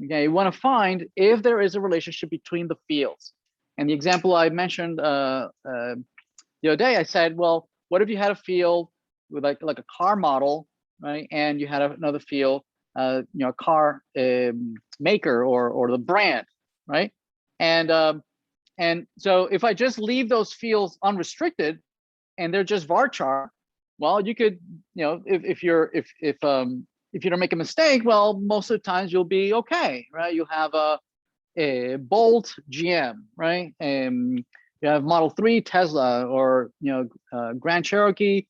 Okay, you want to find if there is a relationship between the fields. And the example I mentioned the other day, I said, well, what if you had a field with like a car model, right? And you had another field, you know, a car maker or the brand, right? And so if I just leave those fields unrestricted and they're just varchar, well, you could, you know, if you don't make a mistake, well, most of the times you'll be okay, right? You have a Bolt GM, right? You have Model 3 Tesla, or you know, Grand Cherokee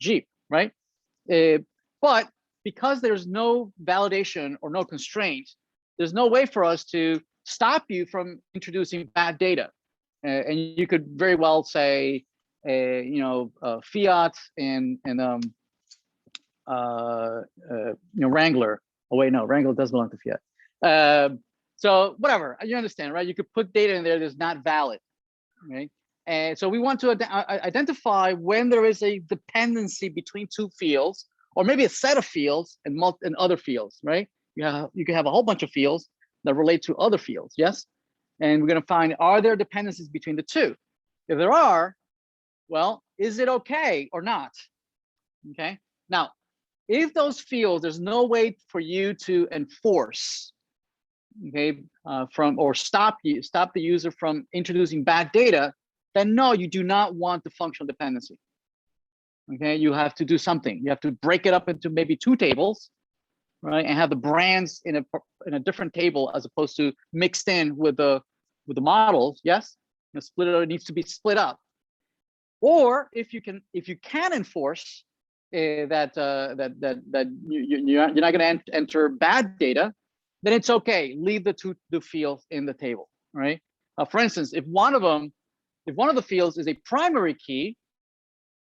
Jeep, right? But because there's no validation or no constraint, there's no way for us to stop you from introducing bad data. And you could very well say, you know, Fiat and you know, Wrangler. Oh wait, no, Wrangler does belong to Fiat. So whatever, you understand, right? You could put data in there that's not valid, right? And so we want to identify when there is a dependency between two fields, or maybe a set of fields and other fields, right? You can have a whole bunch of fields that relate to other fields, yes? And we're going to find, are there dependencies between the two? If there are, well, is it okay or not? Okay. Now, if those fields, there's no way for you to enforce, okay, from or stop the user from introducing bad data, then no, you do not want the functional dependency. Okay, you have to do something. You have to break it up into maybe two tables, right, and have the brands in a different table as opposed to mixed in with the models. Yes, you know, split it. It needs to be split up. Or if you can enforce that you're not going to enter bad data, then it's okay. Leave the fields in the table, right? For instance, if one of the fields is a primary key,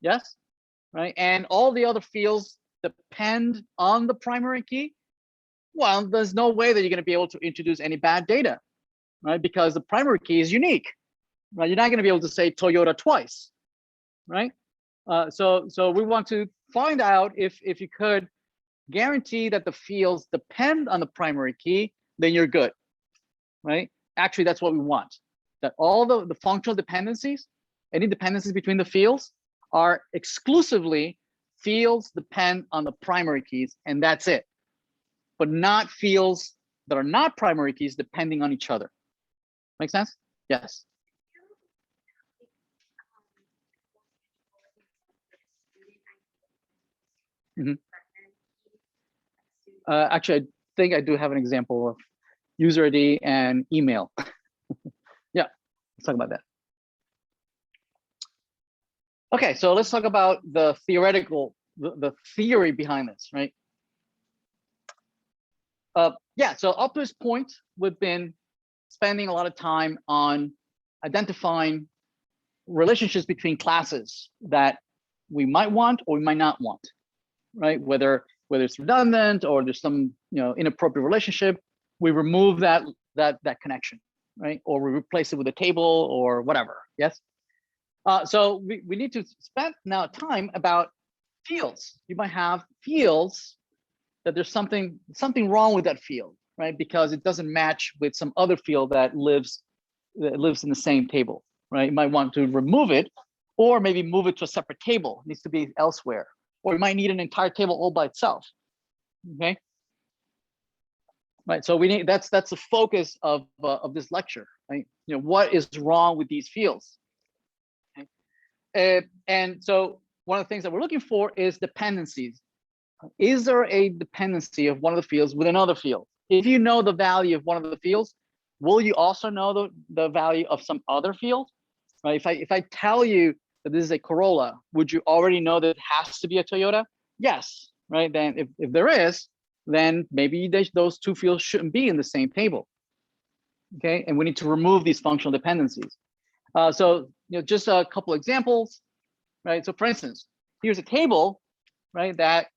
yes, right, and all the other fields depend on the primary key, well, there's no way that you're going to be able to introduce any bad data, right? Because the primary key is unique, right? You're not going to be able to say Toyota twice, right? So we want to find out if you could guarantee that the fields depend on the primary key, then you're good, right? Actually, that's what we want. That all the functional dependencies, any dependencies between the fields, are exclusively fields depend on the primary keys, and that's it. But not fields that are not primary keys depending on each other. Make sense? Yes. Mm-hmm. Actually, I think I do have an example of user ID and email. Yeah, let's talk about that. Okay, so let's talk about the theoretical the theory behind this, right? Yeah, so up to this point, we've been spending a lot of time on identifying relationships between classes that we might want or we might not want, right? Whether it's redundant or there's some inappropriate relationship, we remove that connection, right? Or we replace it with a table or whatever. Yes. So we need to spend now time about fields. You might have fields that there's something wrong with that field, right? Because it doesn't match with some other field that lives in the same table, right? You might want to remove it, or maybe move it to a separate table. It needs to be elsewhere, or you might need an entire table all by itself. Okay, right. So we need that's the focus of this lecture, right? What is wrong with these fields? Okay? And so one of the things that we're looking for is dependencies. Is there a dependency of one of the fields with another field? If you know the value of one of the fields, will you also know the value of some other field? Right? If I tell you that this is a Corolla, would you already know that it has to be a Toyota? Yes, right? Then if there is, then maybe those two fields shouldn't be in the same table. Okay, and we need to remove these functional dependencies. So just a couple examples, right? So for instance, here's a table, right? That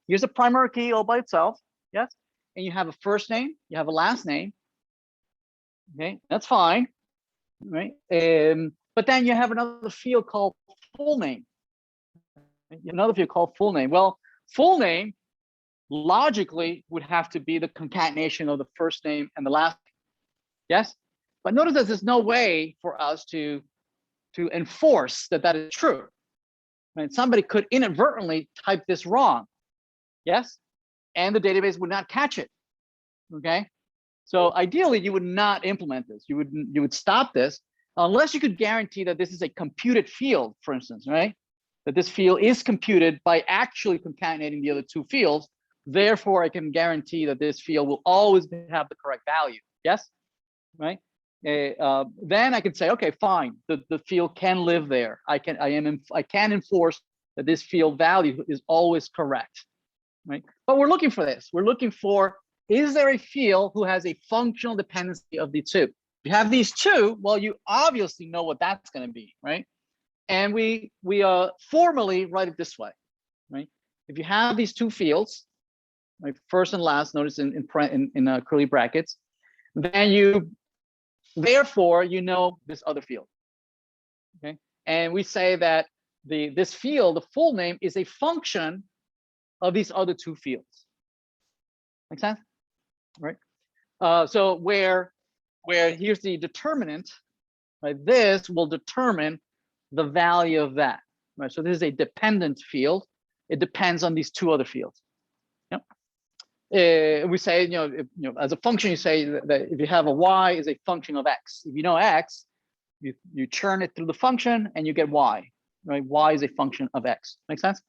here's a primary key all by itself, yes? And you have a first name, you have a last name, okay? That's fine, right? But then you have another field called full name. Another field called full name. Well, full name logically would have to be the concatenation of the first name and the last name, yes? But notice that there's no way for us to enforce that is true. Right? Somebody could inadvertently type this wrong, yes? And the database would not catch it, okay? So ideally, you would not implement this. You would stop this unless you could guarantee that this is a computed field, for instance, right? That this field is computed by actually concatenating the other two fields. Therefore, I can guarantee that this field will always have the correct value, yes? Right? Then I can say, okay, fine, the field can live there. I can enforce that this field value is always correct, right? But we're looking for this. We're looking for, is there a field who has a functional dependency of the two? If you have these two, well, you obviously know what that's going to be, right? And we formally write it this way, right? If you have these two fields, right, first and last, notice in curly brackets, then therefore, this other field, okay? And we say that this field, the full name, is a function of these other two fields. Make sense? Right? So where here's the determinant, right? This will determine the value of that, right? So this is a dependent field. It depends on these two other fields. Yep. We say, as a function, you say that if you have a y is a function of x. If you know x, you churn it through the function and you get y, right? Y is a function of x. Make sense?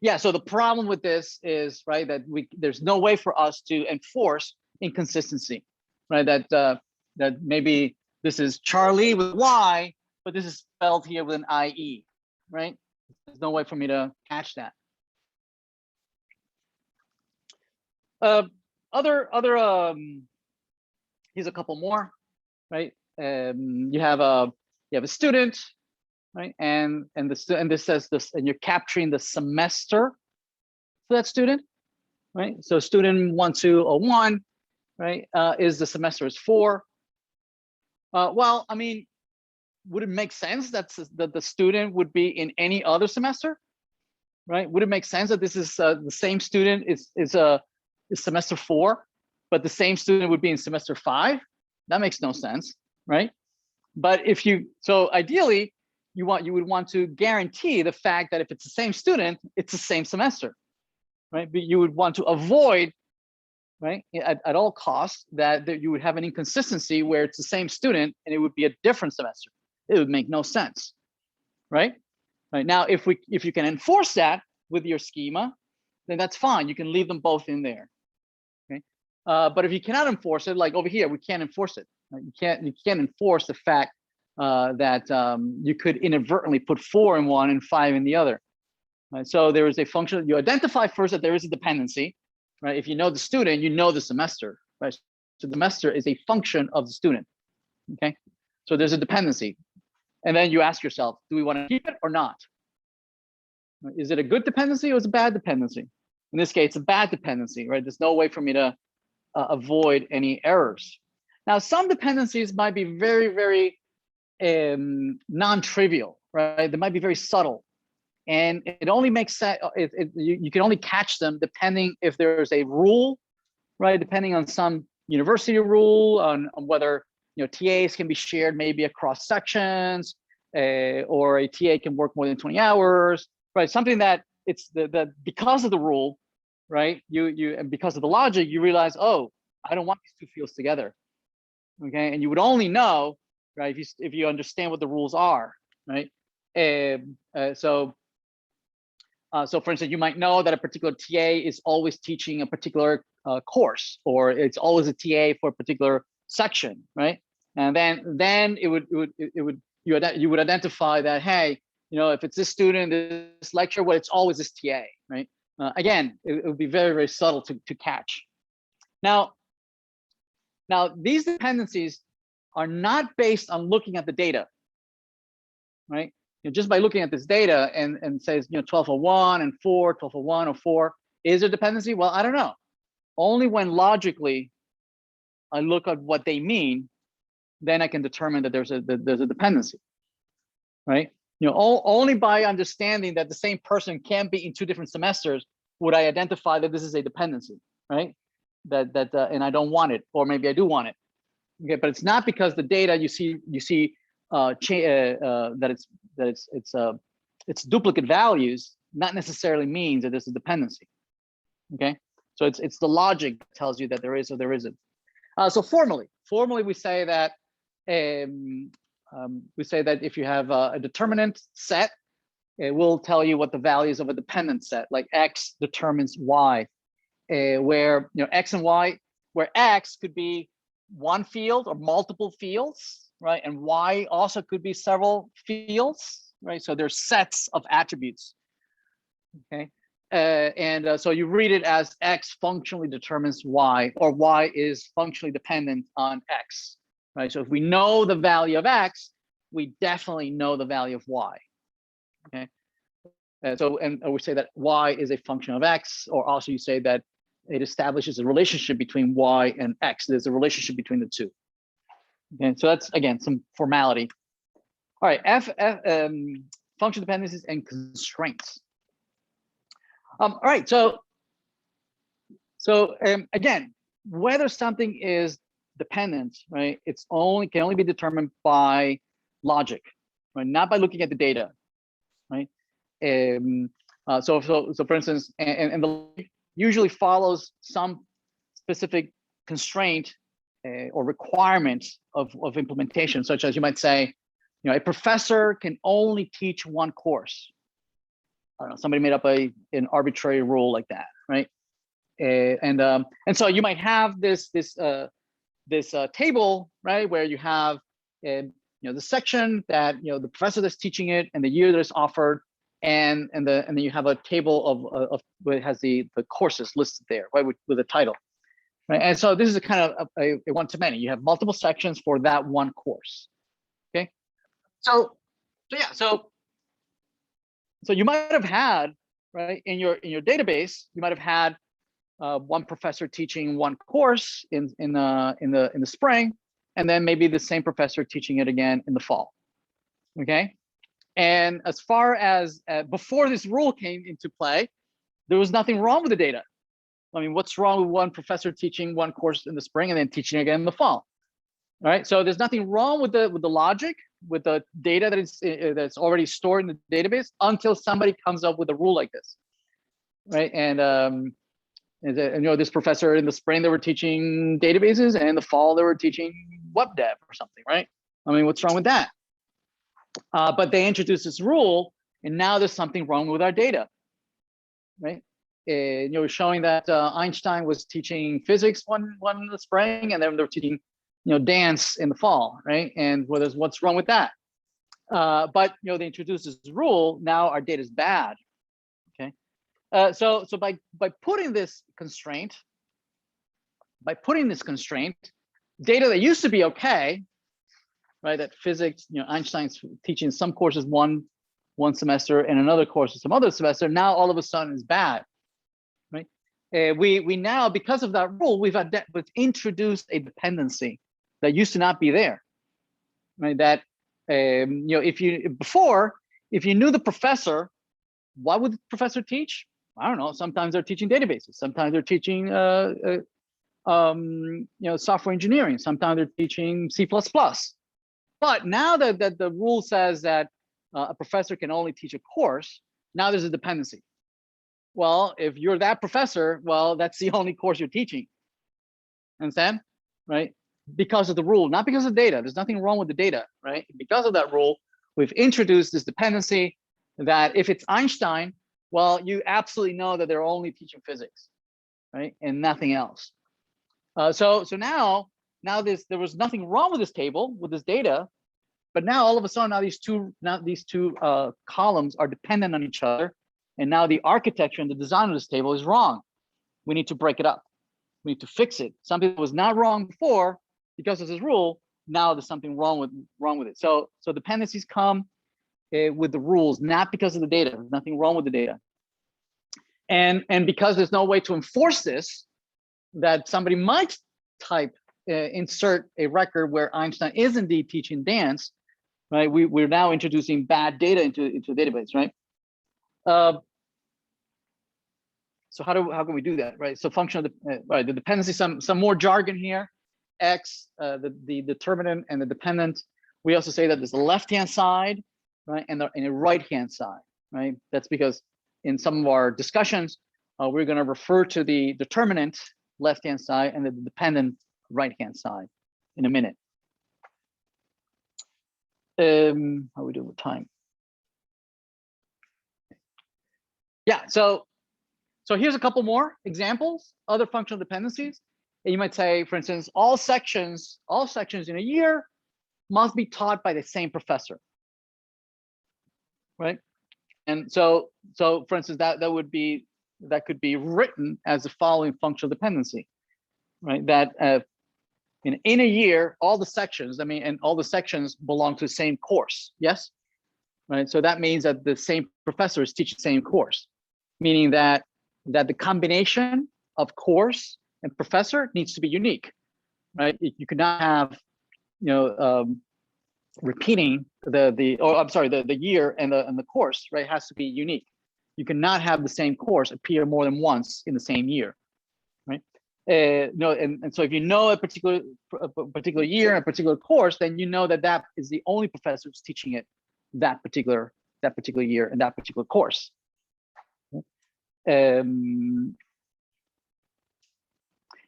Yeah. So the problem with this is, right, that there's no way for us to enforce inconsistency, right? That maybe this is Charlie with y, but this is spelled here with an IE, right? There's no way for me to catch that. Here's a couple more, right? You have a student, right? And this says this, and you're capturing the semester for that student, right? So student 1201, right? Is the semester is 4. Well, I mean, would it make sense that the student would be in any other semester, right? Would it make sense that this is the same student is semester 4, but the same student would be in semester 5? That makes no sense, right? But so ideally, you would want to guarantee the fact that if it's the same student, it's the same semester, right? But you would want to avoid, right, at all costs, that you would have an inconsistency where it's the same student and it would be a different semester. It would make no sense, right? Right now, if you can enforce that with your schema, then that's fine. You can leave them both in there. Okay, but if you cannot enforce it, like over here, we can't enforce it. Right? You can't enforce the fact you could inadvertently put 4 in one and 5 in the other. Right? So there is a function. You identify first that there is a dependency, right? If you know the student, you know the semester, right? So the semester is a function of the student. Okay, so there's a dependency, and then you ask yourself, do we want to keep it or not? Is it a good dependency or is it a bad dependency? In this case, it's a bad dependency, right? There's no way for me to avoid any errors. Now, some dependencies might be very, very non-trivial, right? They might be very subtle, and it only makes sense. You can only catch them depending if there's a rule, right? Depending on some university rule on whether TAs can be shared maybe across sections, or a TA can work more than 20 hours, right? Something that it's the because of the rule, right? And because of the logic, you realize, oh, I don't want these two fields together, okay? And you would only know, right, if you understand what the rules are, right? So for instance, you might know that a particular TA is always teaching a particular course, or it's always a TA for a particular section, right? And then you would identify that, hey, if it's this student, this lecture, well, it's always this TA, right? Again, it would be very, very subtle to catch. Now, these dependencies are not based on looking at the data, right? Just by looking at this data and says, 1201 and 4, 1201 or 4, is there dependency? Well, I don't know. Only when logically I look at what they mean, then I can determine that there's a dependency, right? Only by understanding that the same person can be in 2 different semesters would I identify that this is a dependency, right? And I don't want it, or maybe I do want it. Okay, but it's not because the data you see that it's duplicate values, not necessarily means that this is dependency. Okay, so it's the logic that tells you that there is or there isn't. So formally we say that if you have a determinant set, it will tell you what the values of a dependent set, like X determines Y, where X and Y, where X could be one field or multiple fields, right? And Y also could be several fields, right? So there's sets of attributes, okay? So you read it as X functionally determines Y, or Y is functionally dependent on X, right? So if we know the value of X, we definitely know the value of Y, okay? And we say that Y is a function of X, or also you say that it establishes a relationship between Y and X. There's a relationship between the two. Okay, so that's, again, some formality. All right, function dependencies and constraints. All right, so again, whether something is dependent, right? Can only be determined by logic, right? Not by looking at the data, right? So for instance, and the usually follows some specific constraint or requirement of implementation, such as you might say, a professor can only teach one course. I don't know, somebody made up an arbitrary rule like that, right? And so you might have this table, right, where you have the section that the professor that's teaching it and the year that it's offered, and then you have a table of where it has the courses listed there, right, with a title, right? And so this is a kind of a one-to-many. You have multiple sections for that one course. Okay, so you might have had, right, in your database, you might have had one professor teaching one course in the spring, and then maybe the same professor teaching it again in the fall. Okay. And as far as before this rule came into play, there was nothing wrong with the data. I mean, what's wrong with one professor teaching one course in the spring and then teaching again in the fall? All right, so there's nothing wrong with the logic, with the data that's already stored in the database, until somebody comes up with a rule like this, right? And this professor in the spring they were teaching databases, and in the fall they were teaching web dev or something, right? I mean, what's wrong with that? But they introduced this rule, and now there's something wrong with our data, right? Showing that Einstein was teaching physics one in the spring, and then they're teaching dance in the fall, right? And what's wrong with that? But they introduced this rule. Now our data is bad. Okay, so by putting this constraint, data that used to be okay, right? That physics, Einstein's teaching some courses one semester and another course some other semester. Now all of a sudden is bad, right? We now, because of that rule, we've introduced a dependency that used to not be there, right? That if you knew the professor, what would the professor teach? I don't know. Sometimes they're teaching databases. Sometimes they're teaching software engineering. Sometimes they're teaching C++. But now that the rule says that a professor can only teach a course, now there's a dependency. Well, if you're that professor, well, that's the only course you're teaching. Understand? Right? Because of the rule, not because of data. There's nothing wrong with the data, right? Because of that rule, we've introduced this dependency that if it's Einstein, well, you absolutely know that they're only teaching physics, right? And nothing else. So now there was nothing wrong with this table, with this data, but now all of a sudden, these two columns are dependent on each other, and now the architecture and the design of this table is wrong. We need to break it up. We need to fix it. Something that was not wrong before because of this rule. Now there's something wrong with it. So dependencies come with the rules, not because of the data. There's nothing wrong with the data, and because there's no way to enforce this, that somebody might type insert a record where Einstein is indeed teaching dance, right? We're now introducing bad data into a database, right? So how can we do that, right? So function of the dependency, some more jargon here. X, the determinant and the dependent. We also say that there's a left-hand side, right, and a right-hand side, right? That's because in some of our discussions, we're going to refer to the determinant left-hand side and the dependent right-hand side in a minute. How we do with time? Yeah, so here's a couple more examples, other functional dependencies. And you might say, for instance, all sections in a year must be taught by the same professor, right? And so for instance, that could be written as the following functional dependency, right? That in a year, all the sections, and all the sections belong to the same course, yes? Right, so that means that the same professor is teaching the same course, meaning that the combination of course and professor needs to be unique, right? You could not have, repeating the year and the course, right? It has to be unique. You cannot have the same course appear more than once in the same year, right? And so if you know a particular year and a particular course, then you know that is the only professor who's teaching it that particular year and that particular course.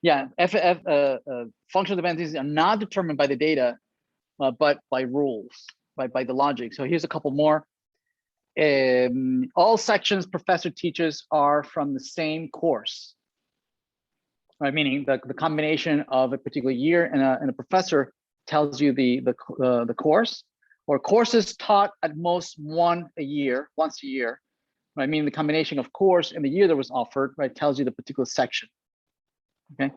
Yeah, functional dependencies are not determined by the data, but by rules, by the logic. So here's a couple more. All sections professor teaches are from the same course, right? Meaning the combination of a particular year and a professor tells you the course, or courses taught at most once a year, right? Meaning the combination of course and the year that was offered, right, tells you the particular section. Okay.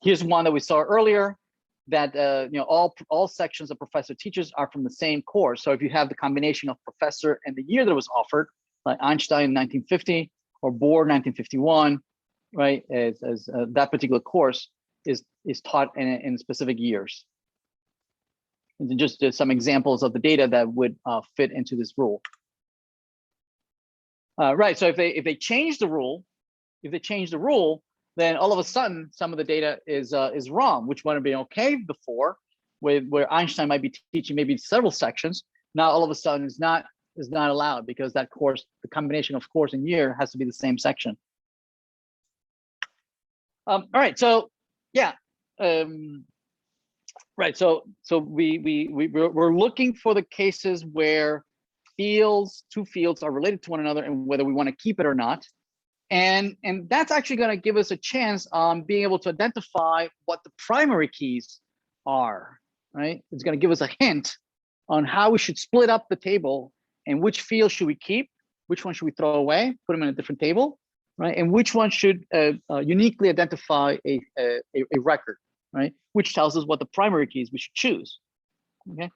Here's one that we saw earlier, that all sections of professor teachers are from the same course. So if you have the combination of professor and the year that was offered, like Einstein in 1950 or Bohr 1951, right, as that particular course is taught in specific years. And just some examples of the data that would fit into this rule. Right, so if they change the rule, then all of a sudden some of the data is wrong, which would have been okay before, where Einstein might be teaching maybe several sections. Now all of a sudden is not allowed, because that course, the combination of course and year, has to be the same section. All right, so yeah, right, so we're looking for the cases where two fields are related to one another and whether we want to keep it or not. And that's actually going to give us a chance on being able to identify what the primary keys are, right? It's going to give us a hint on how we should split up the table and which field should we keep, which one should we throw away, put them in a different table, right? And which one should uniquely identify a record, right? Which tells us what the primary keys we should choose, okay?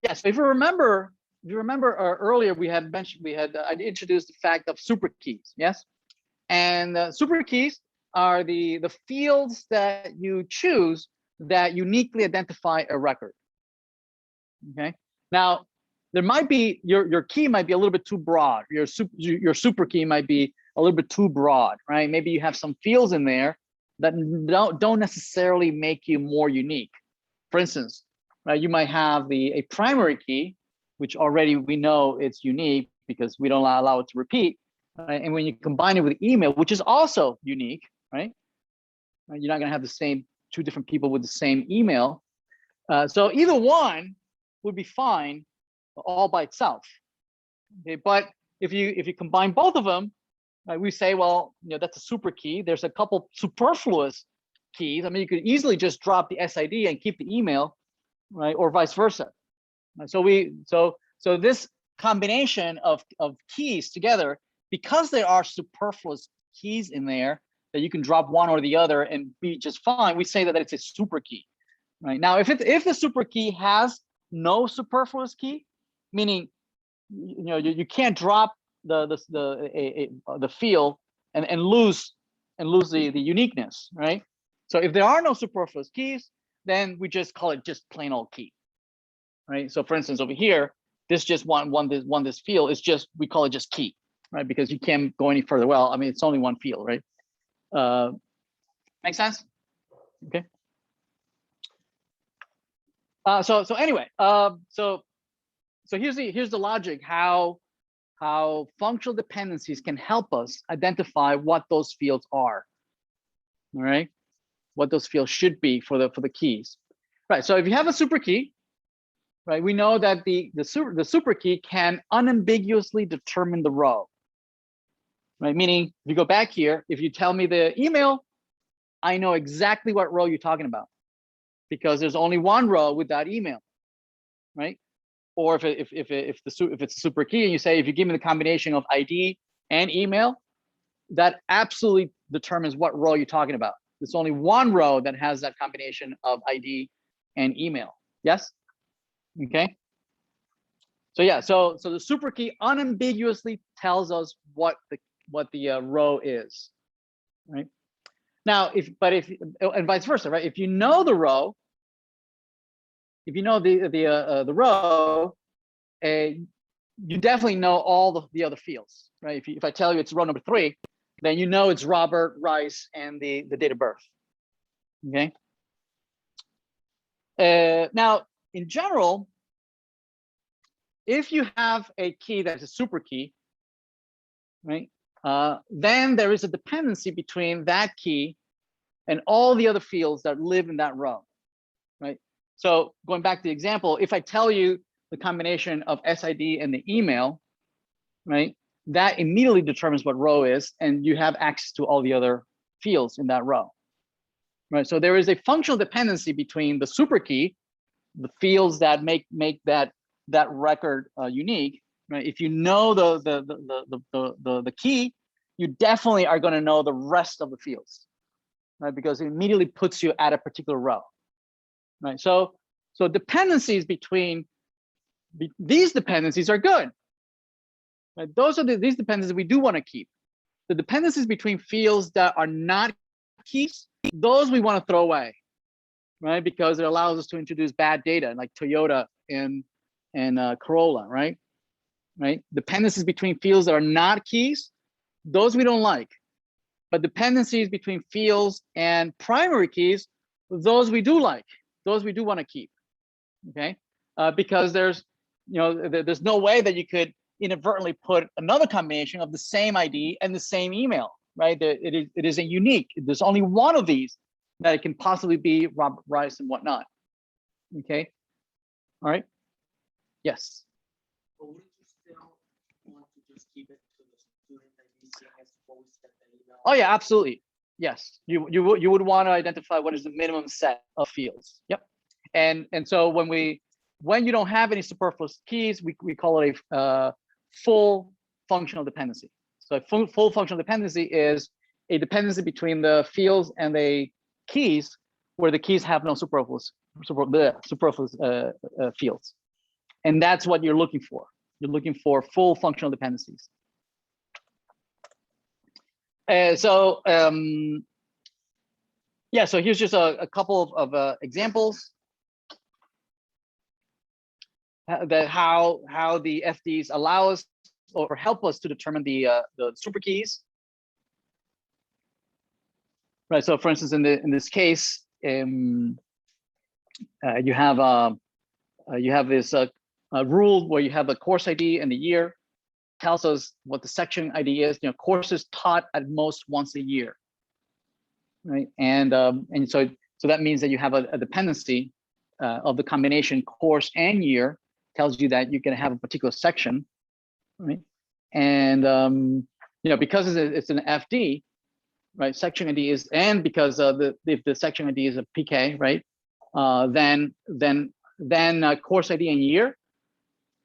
Yes, if you remember earlier we had mentioned, I introduced the fact of super keys, yes? And super keys are the fields that you choose that uniquely identify a record, okay? Now, there might be, your key might be a little bit too broad. Your super key might be a little bit too broad, right? Maybe you have some fields in there that don't necessarily make you more unique. For instance, right, you might have a primary key, which already we know it's unique because we don't allow it to repeat. Right? And when you combine it with email, which is also unique, right? You're not going to have the same two different people with the same email. So either one would be fine all by itself. Okay, but if you combine both of them, right, we say, well, that's a super key. There's a couple superfluous keys. I mean, you could easily just drop the SID and keep the email, right, or vice versa. So this combination of keys together, because there are superfluous keys in there that you can drop one or the other and be just fine, we say that it's a super key. Right now, if the super key has no superfluous key, meaning you can't drop the field and lose the uniqueness, right? So if there are no superfluous keys, then we just call it just plain old key, right? So for instance, over here, this just this field is just, we call it just key, right? Because you can't go any further. Well, I mean, it's only one field, right? Make sense? Okay. So anyway, so here's the logic how functional dependencies can help us identify what those fields are. All right, what those fields should be for the keys. Right. So if you have a super key, right, we know that the super key can unambiguously determine the row. Right. Meaning, if you go back here, if you tell me the email, I know exactly what row you're talking about, because there's only one row with that email, right? Or if it's a super key and you say, if you give me the combination of ID and email, that absolutely determines what row you're talking about. There's only one row that has that combination of ID and email. Yes? Okay. So yeah, so the super key unambiguously tells us what the row is, right? Now, and vice versa, right? If you know the row, if you know the row, you definitely know all the other fields, right? If I tell you it's row number 3, then you know it's Robert, Rice, and the date of birth. Okay. Now, in general, if you have a key that's a super key, right, then there is a dependency between that key and all the other fields that live in that row, right? So going back to the example, if I tell you the combination of SID and the email, right, that immediately determines what row is, and you have access to all the other fields in that row, right? So there is a functional dependency between the super key, the fields that make that record unique, right? If you know the key, you definitely are going to know the rest of the fields, right? Because it immediately puts you at a particular row, right? So dependencies between these dependencies are good. Right? Those are these dependencies we do want to keep. The dependencies between fields that are not keys, those we want to throw away, right? Because it allows us to introduce bad data like Toyota and Corolla, right? Right? Dependencies between fields that are not keys, those we don't like. But dependencies between fields and primary keys, those we do like. Those we do want to keep. Okay, because there's no way that you could inadvertently put another combination of the same ID and the same email, right? It is a unique. There's only one of these that it can possibly be Robert Rice and whatnot. Okay, all right. Yes. But wouldn't you still want to just keep it to the student ID Oh yeah, absolutely. Yes, you would want to identify what is the minimum set of fields. Yep. And so when you don't have any superfluous keys, we call it a full functional dependency. So a full functional dependency is a dependency between the fields and the keys, where the keys have no superfluous fields, and that's what you're looking for. You're looking for full functional dependencies. So here's just a couple of examples that how the FDs allow us or help us to determine the super keys. Right. So for instance, in this case, you have this rule where you have a course ID and the year, tells us what the section ID is. Courses taught at most once a year, right? And so that means that you have a dependency of the combination course and year, tells you that you can have a particular section, right? And because it's an FD, right? Section ID is, and because if the section ID is a PK, right? Then course ID and year,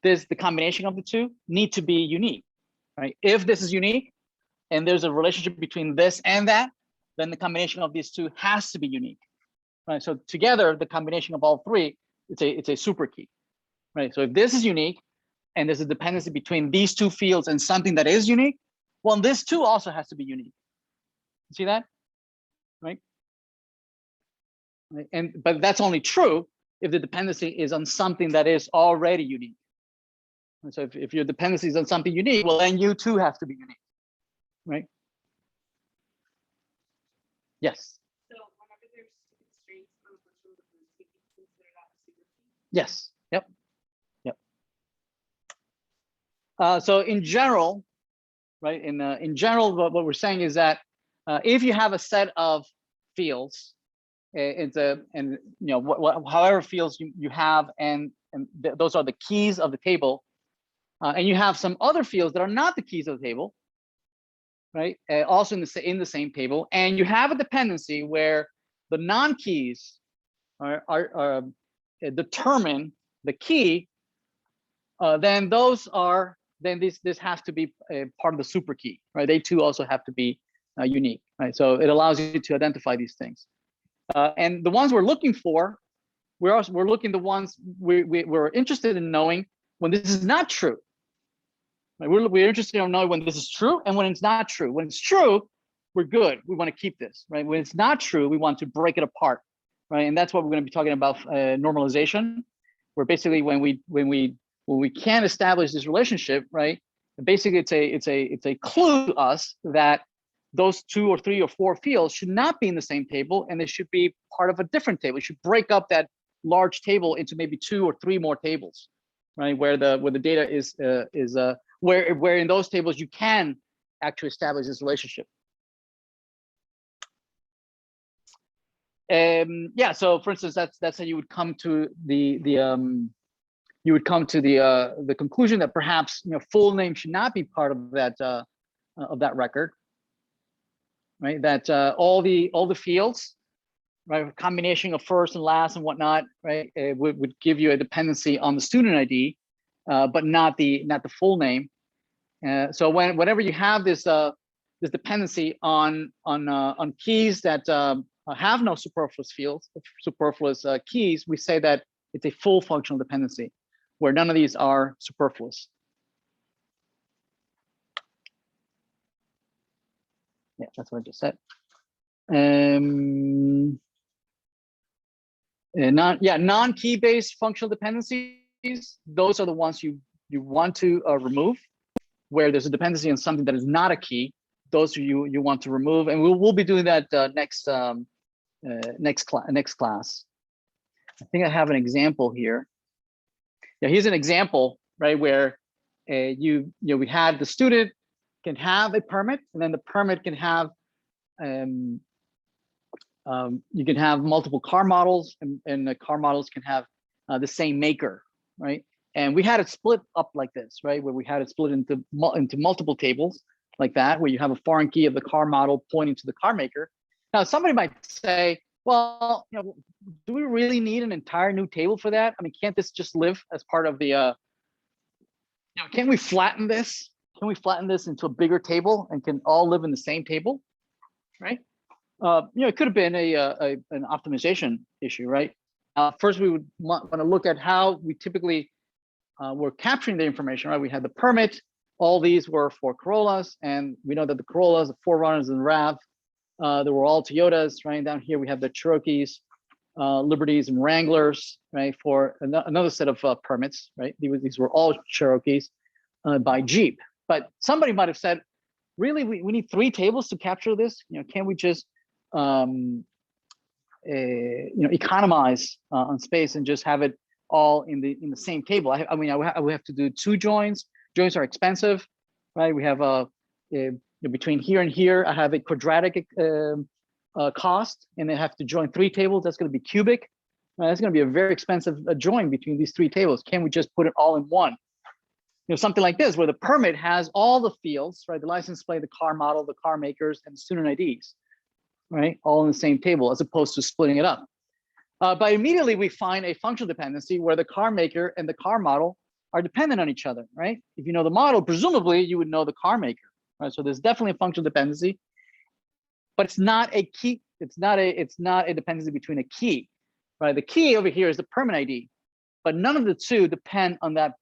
the combination of the two need to be unique, right? If this is unique and there's a relationship between this and that, then the combination of these two has to be unique, right? So together, the combination of all three, it's a super key, right? So if this is unique and there's a dependency between these two fields and something that is unique, well, this too also has to be unique. See that, right? But that's only true if the dependency is on something that is already unique. And so if your dependency is on something unique, well, then you too have to be unique, right? Yes. So whenever there's constraints on a functional dependency, we can consider that a super key. Yes. Yep. So in general, right? In general, what we're saying is that if you have a set of fields, however fields you have, and those are the keys of the table, and you have some other fields that are not the keys of the table, right? Also in the same table, and you have a dependency where the non-keys are determine the key, then this has to be a part of the super key, right? They too also have to be unique, right? So it allows you to identify these things. And the ones we're looking for, we're looking the ones we're interested in knowing when this is not true. Right? We're interested in knowing when this is true and when it's not true. When it's true, we're good. We want to keep this, right? When it's not true, we want to break it apart, right? And that's what we're going to be talking about normalization, where basically when we can't establish this relationship, right? Basically, it's a clue to us that those 2 or 3 or 4 fields should not be in the same table, and they should be part of a different table. We should break up that large table into maybe 2 or 3 more tables, right? Where the data is where in those tables you can actually establish this relationship. Yeah. So for instance, that's how you would come to the conclusion that perhaps full name should not be part of that record. Right, that all the fields, right, a combination of first and last and whatnot, right, would give you a dependency on the student ID, but not the full name. So whenever you have this dependency on keys that have no superfluous keys, we say that it's a full functional dependency, where none of these are superfluous. Yeah, that's what I just said. Non-key based functional dependencies, those are the ones you want to remove, where there's a dependency on something that is not a key. Those you want to remove, and we'll be doing that next class. I think I have an example here. Yeah, here's an example, right, where we had the student can have a permit, and then the permit can have you can have multiple car models, and the car models can have the same maker, right? And we had it split up like this, right, where we had it split into multiple tables. like that, where you have a foreign key of the car model pointing to the car maker. Now, somebody might say, well, do we really need an entire new table for that? I mean, can't this just live as part of the, can we flatten this? Can we flatten this into a bigger table and can all live in the same table, right? It could have been an optimization issue, right? First, we would want to look at how we typically were capturing the information, right? We had the permit. All these were for Corollas, and we know that the Corollas, the 4Runners, and RAV, they were all Toyotas, right? Down here we have the Cherokees, Liberties, and Wranglers, right? For another set of permits, right? These were all Cherokees by Jeep. But somebody might have said, really, we need 3 tables to capture this? Can we just economize on space and just have it all in the same table? I mean, I would have to do 2 joins. Joins are expensive, right? We have between here and here, I have a quadratic cost, and they have to join 3 tables. That's going to be cubic. That's going to be a very expensive join between these 3 tables. Can we just put it all in one? Something like this, where the permit has all the fields, right? The license plate, the car model, the car makers, and student IDs, right? All in the same table, as opposed to splitting it up. But immediately we find a functional dependency where the car maker and the car model are dependent on each other, right? If you know the model, presumably you would know the car maker, right? So there's definitely a functional dependency, but it's not a key. It's not a dependency between a key, right? The key over here is the permit ID, but none of the 2 depend on that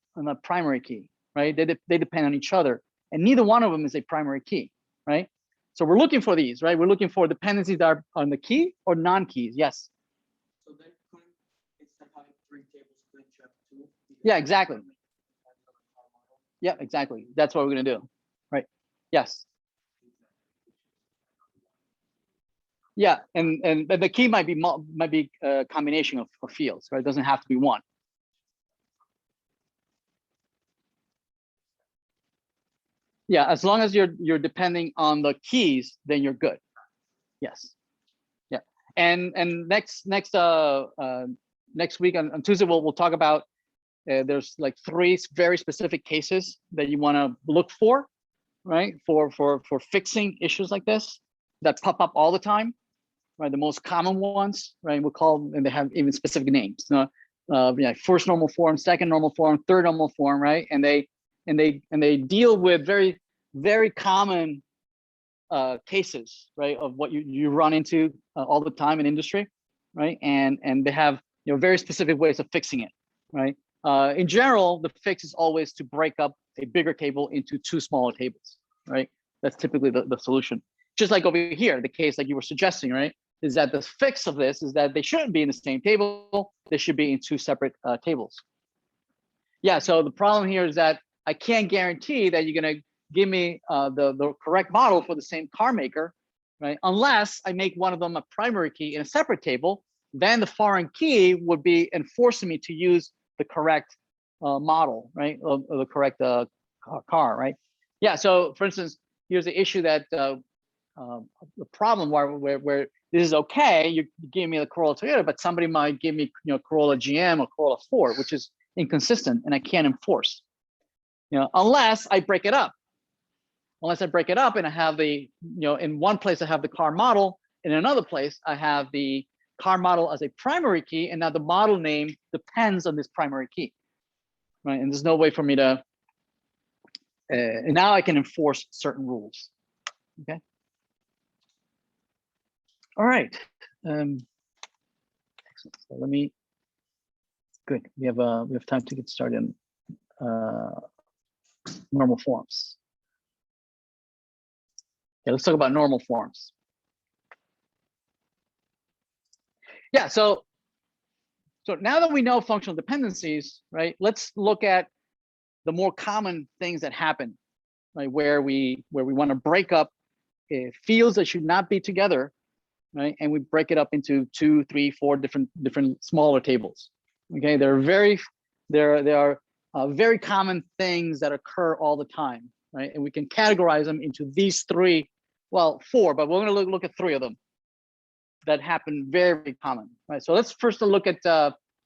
primary key, right? They depend on each other, and neither one of them is a primary key, right? So we're looking for these, right? We're looking for dependencies that are on the key or non-keys. Yes. So then instead of having 3 tables, couldn't you have 2? Yeah, exactly. Yeah, exactly. That's what we're gonna do, right? Yes. Yeah, and the key might be a combination of fields, right? It doesn't have to be one. Yeah, as long as you're depending on the keys, then you're good. Yes. Yeah. And next week on Tuesday we'll talk about there's like 3 very specific cases that you want to look for, right? For fixing issues like this that pop up all the time, right? The most common ones, right? We'll call them, and they have even specific names. First normal form, second normal form, third normal form, right? And they deal with very, very common cases, right, of what you run into all the time in industry, right? And they have very specific ways of fixing it, right? In general, the fix is always to break up a bigger table into 2 smaller tables, right? That's typically the solution. Just like over here, the case like you were suggesting, right, is that the fix of this is that they shouldn't be in the same table. They should be in 2 separate tables. Yeah, so the problem here is that I can't guarantee that you're going to give me the correct model for the same car maker, right? Unless I make one of them a primary key in a separate table, then the foreign key would be enforcing me to use the correct model, right? Of the correct car, right? Yeah, so for instance, here's the issue that the problem where this is okay, you give me the Corolla Toyota, but somebody might give me Corolla GM or Corolla Ford, which is inconsistent and I can't enforce, unless I break it up. Unless I break it up and I have the, in one place I have the car model, in another place I have the car model as a primary key, and now the model name depends on this primary key, right? And there's no way for me to, and now I can enforce certain rules, okay? All right, excellent. So let me, good, we have time to get started on normal forms. Okay, let's talk about normal forms. Yeah, so now that we know functional dependencies, right, let's look at the more common things that happen, right, where we want to break up fields that should not be together, right, and we break it up into 2, 3, 4 different smaller tables. Okay, there are very common things that occur all the time, right, and we can categorize them into these 3, well, 4, but we're going to look at 3 of them that happen very common, right? So let's first look at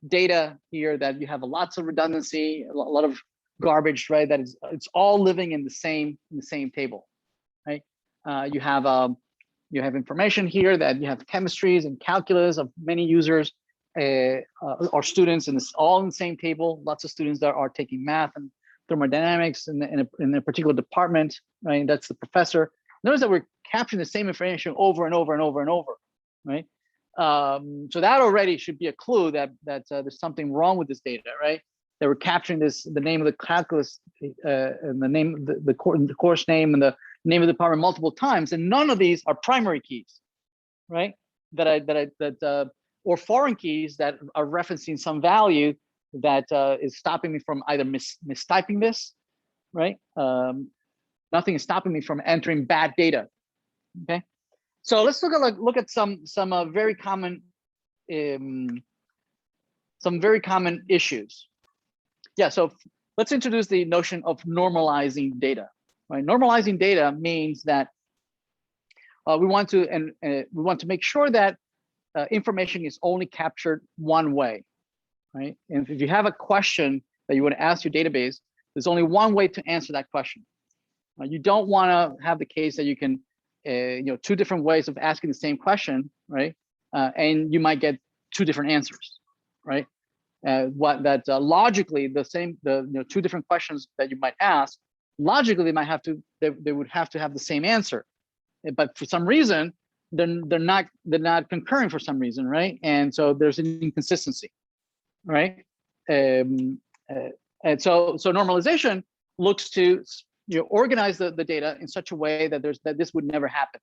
data here that you have lots of redundancy, a lot of garbage, right? That it's all living in the same table, right? You have information here that you have chemistries and calculus of many users or students, and it's all in the same table. Lots of students that are taking math and thermodynamics in a particular department, right? That's the professor. Notice that we're capturing the same information over and over and over and over, right? So that already should be a clue that there's something wrong with this data, right? That we're capturing the name of the calculus and the name, the course name and the name of the department multiple times, and none of these are primary keys, right? Or foreign keys that are referencing some value that is stopping me from either mistyping this, right? Nothing is stopping me from entering bad data. Okay, so let's look at some very common issues. Yeah, so let's introduce the notion of normalizing data. Right, normalizing data means that we want to make sure that information is only captured one way, right? And if you have a question that you want to ask your database, there's only one way to answer that question. You don't want to have the case that you can, two different ways of asking the same question, right? And you might get two different answers, right? Logically the two different questions that you might ask, logically they would have to have the same answer, but for some reason they're not concurring for some reason, right? And so there's an inconsistency, right? And so normalization looks to organize the data in such a way that this would never happen.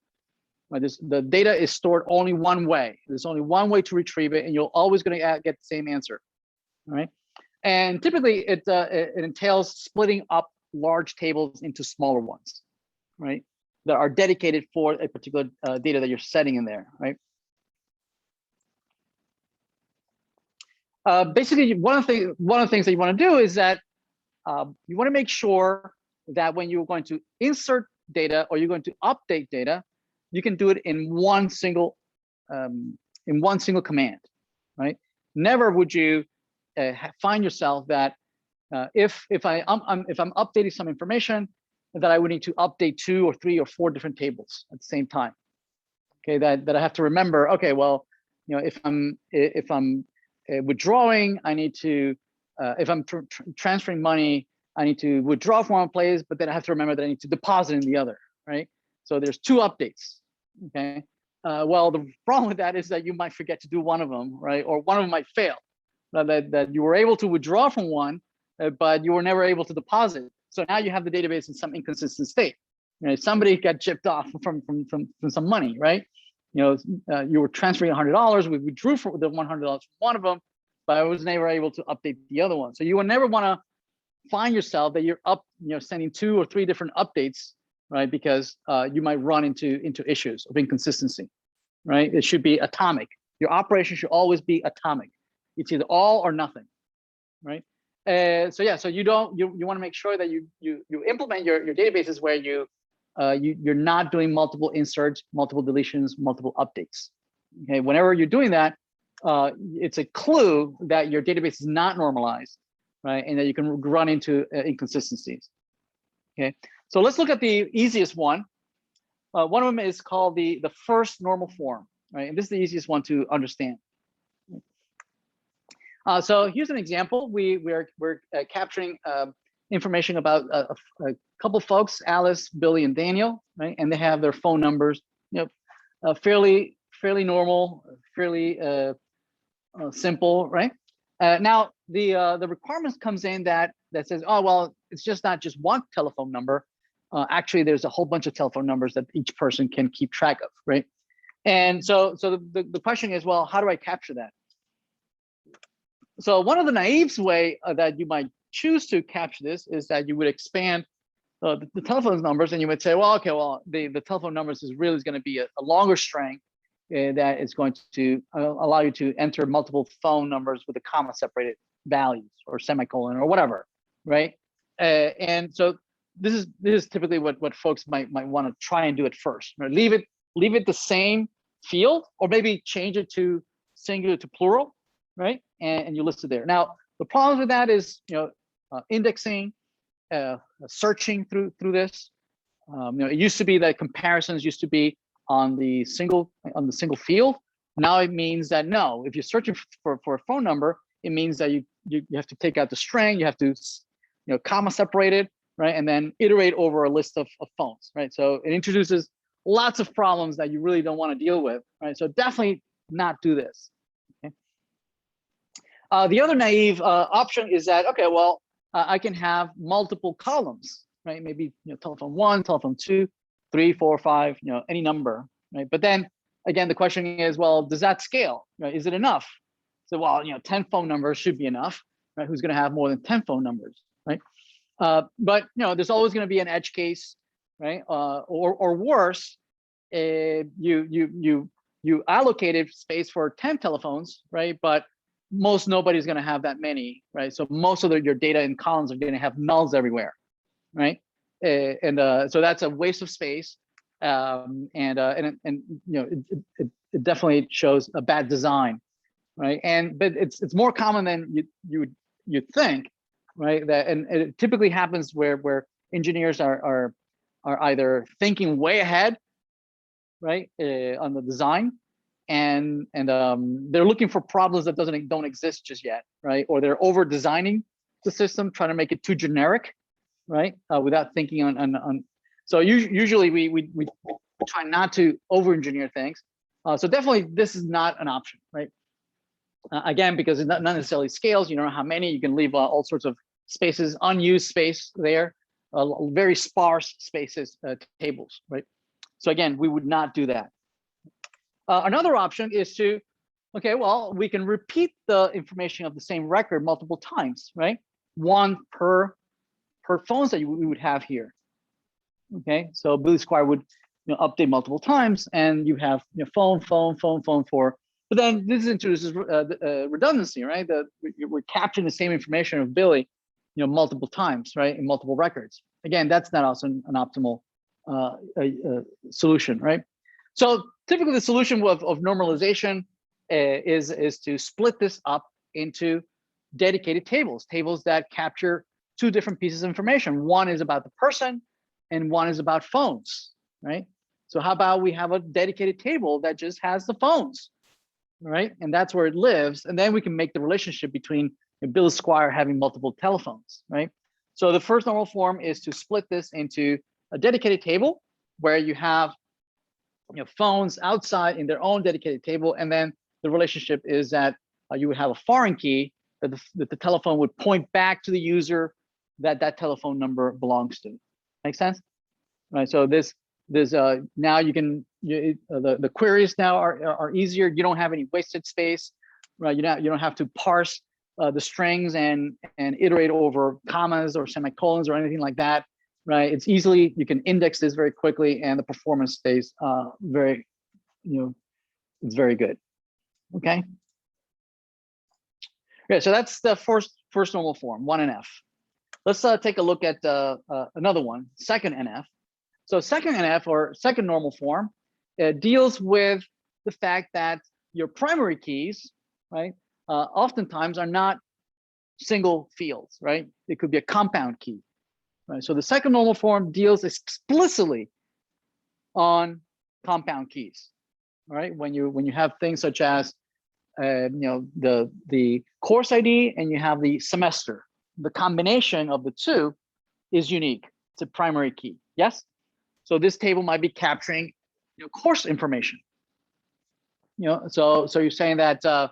Right? The data is stored only one way. There's only one way to retrieve it, and you're always going to get the same answer. All right, and typically it entails splitting up large tables into smaller ones, right? That are dedicated for a particular data that you're setting in there, right? Basically, one of the things that you want to do is that you want to make sure that when you're going to insert data or you're going to update data, you can do it in one single command, right? Never would you find yourself that if I'm updating some information, that I would need to update 2 or 3 or 4 different tables at the same time. Okay, that I have to remember. Okay, well, if I'm withdrawing, I need to if I'm transferring money, I need to withdraw from one place, but then I have to remember that I need to deposit in the other, right? So there's 2 updates. Okay. Well, the problem with that is that you might forget to do one of them, right? Or one of them might fail. That you were able to withdraw from one, but you were never able to deposit. So now you have the database in some inconsistent state. Somebody got chipped off from some money, right? You were transferring $100. We withdrew for the $100 from one of them, but I was never able to update the other one. So you will never want to find yourself that you're sending 2 or 3 different updates, right? Because you might run into issues of inconsistency, right? It should be atomic. Your operation should always be atomic. It's either all or nothing, right? So you want to make sure that you implement your databases where you're not doing multiple inserts, multiple deletions, multiple updates. Okay, whenever you're doing that, it's a clue that your database is not normalized, right? And that you can run into inconsistencies. Okay, so let's look at the easiest one. One of them is called the first normal form, right? And this is the easiest one to understand. So here's an example. We're capturing information about a couple folks, Alice, Billy, and Daniel, right? And they have their phone numbers, fairly normal, fairly simple, right? Now the requirements comes in that says, oh well, it's not just one telephone number. Actually, there's a whole bunch of telephone numbers that each person can keep track of, right? And so the question is, well, how do I capture that? So one of the naive way that you might choose to capture this is that you would expand the telephone numbers, and you would say, well, okay, well, the telephone numbers is really going to be a longer string that is going to allow you to enter multiple phone numbers with a comma separated values or semicolon or whatever, right? And so this is typically what folks might want to try and do at first, right? Leave it the same field, or maybe change it to singular to plural, right? And you list it there. Now, the problems with that is, indexing, searching through this, It used to be that comparisons used to be on the single field. Now it means that no, if you're searching for a phone number, it means that you have to take out the string, you have to comma separate it, right, and then iterate over a list of phones, right? So it introduces lots of problems that you really don't want to deal with, right? So definitely not do this. Okay. The other naive option is that, okay, well, I can have multiple columns, right? Maybe telephone 1, telephone 2, 3, 4, 5, any number, right? But then again, the question is, well, does that scale? Right? Is it enough? So, well, 10 phone numbers should be enough, right? Who's going to have more than 10 phone numbers, right? But there's always going to be an edge case, right? Or worse, you allocated space for 10 telephones, right? But nobody's going to have that many, right? So most of your data in columns are going to have nulls everywhere, right? So that's a waste of space, it definitely shows a bad design, right? But it's more common than you'd think, right? And it typically happens where engineers are either thinking way ahead, right, on the design, and they're looking for problems that don't exist just yet, right? Or they're over designing the system, trying to make it too generic, right? Without thinking on. So usually we try not to over engineer things. So definitely this is not an option, right? Again, because it not necessarily scales. You don't know how many. You can leave all sorts of spaces, unused space there, very sparse spaces, tables, right? So again, we would not do that. Another option is to, okay, well, we can repeat the information of the same record multiple times, right? One per phones that we would have here. Okay, so Billy Squire would update multiple times, and you have phone for. But then this introduces redundancy, right? We're capturing the same information of Billy, multiple times, right, in multiple records. Again, that's not also an optimal solution, right? So typically, the solution of normalization is to split this up into dedicated tables that capture two different pieces of information. One is about the person, and one is about phones, right? So how about we have a dedicated table that just has the phones, right? And that's where it lives. And then we can make the relationship between Bill Squire having multiple telephones, right? So the first normal form is to split this into a dedicated table where you have phones outside in their own dedicated table, and then the relationship is that you would have a foreign key that the telephone would point back to the user that telephone number belongs to. Make sense? Right. So now you can the queries now are easier. You don't have any wasted space, right? You don't have to parse the strings and iterate over commas or semicolons or anything like that, right? It's easily, you can index this very quickly, and the performance stays very, it's very good. Okay. Okay, so that's the first normal form, 1NF. Let's take a look at another one, second NF. So second NF, or second normal form, deals with the fact that your primary keys, right, oftentimes are not single fields, right? It could be a compound key, right? So the second normal form deals explicitly on compound keys, right? When you have things such as the course ID and you have the semester, the combination of the two is unique. It's a primary key. Yes. So this table might be capturing course information. So you're saying that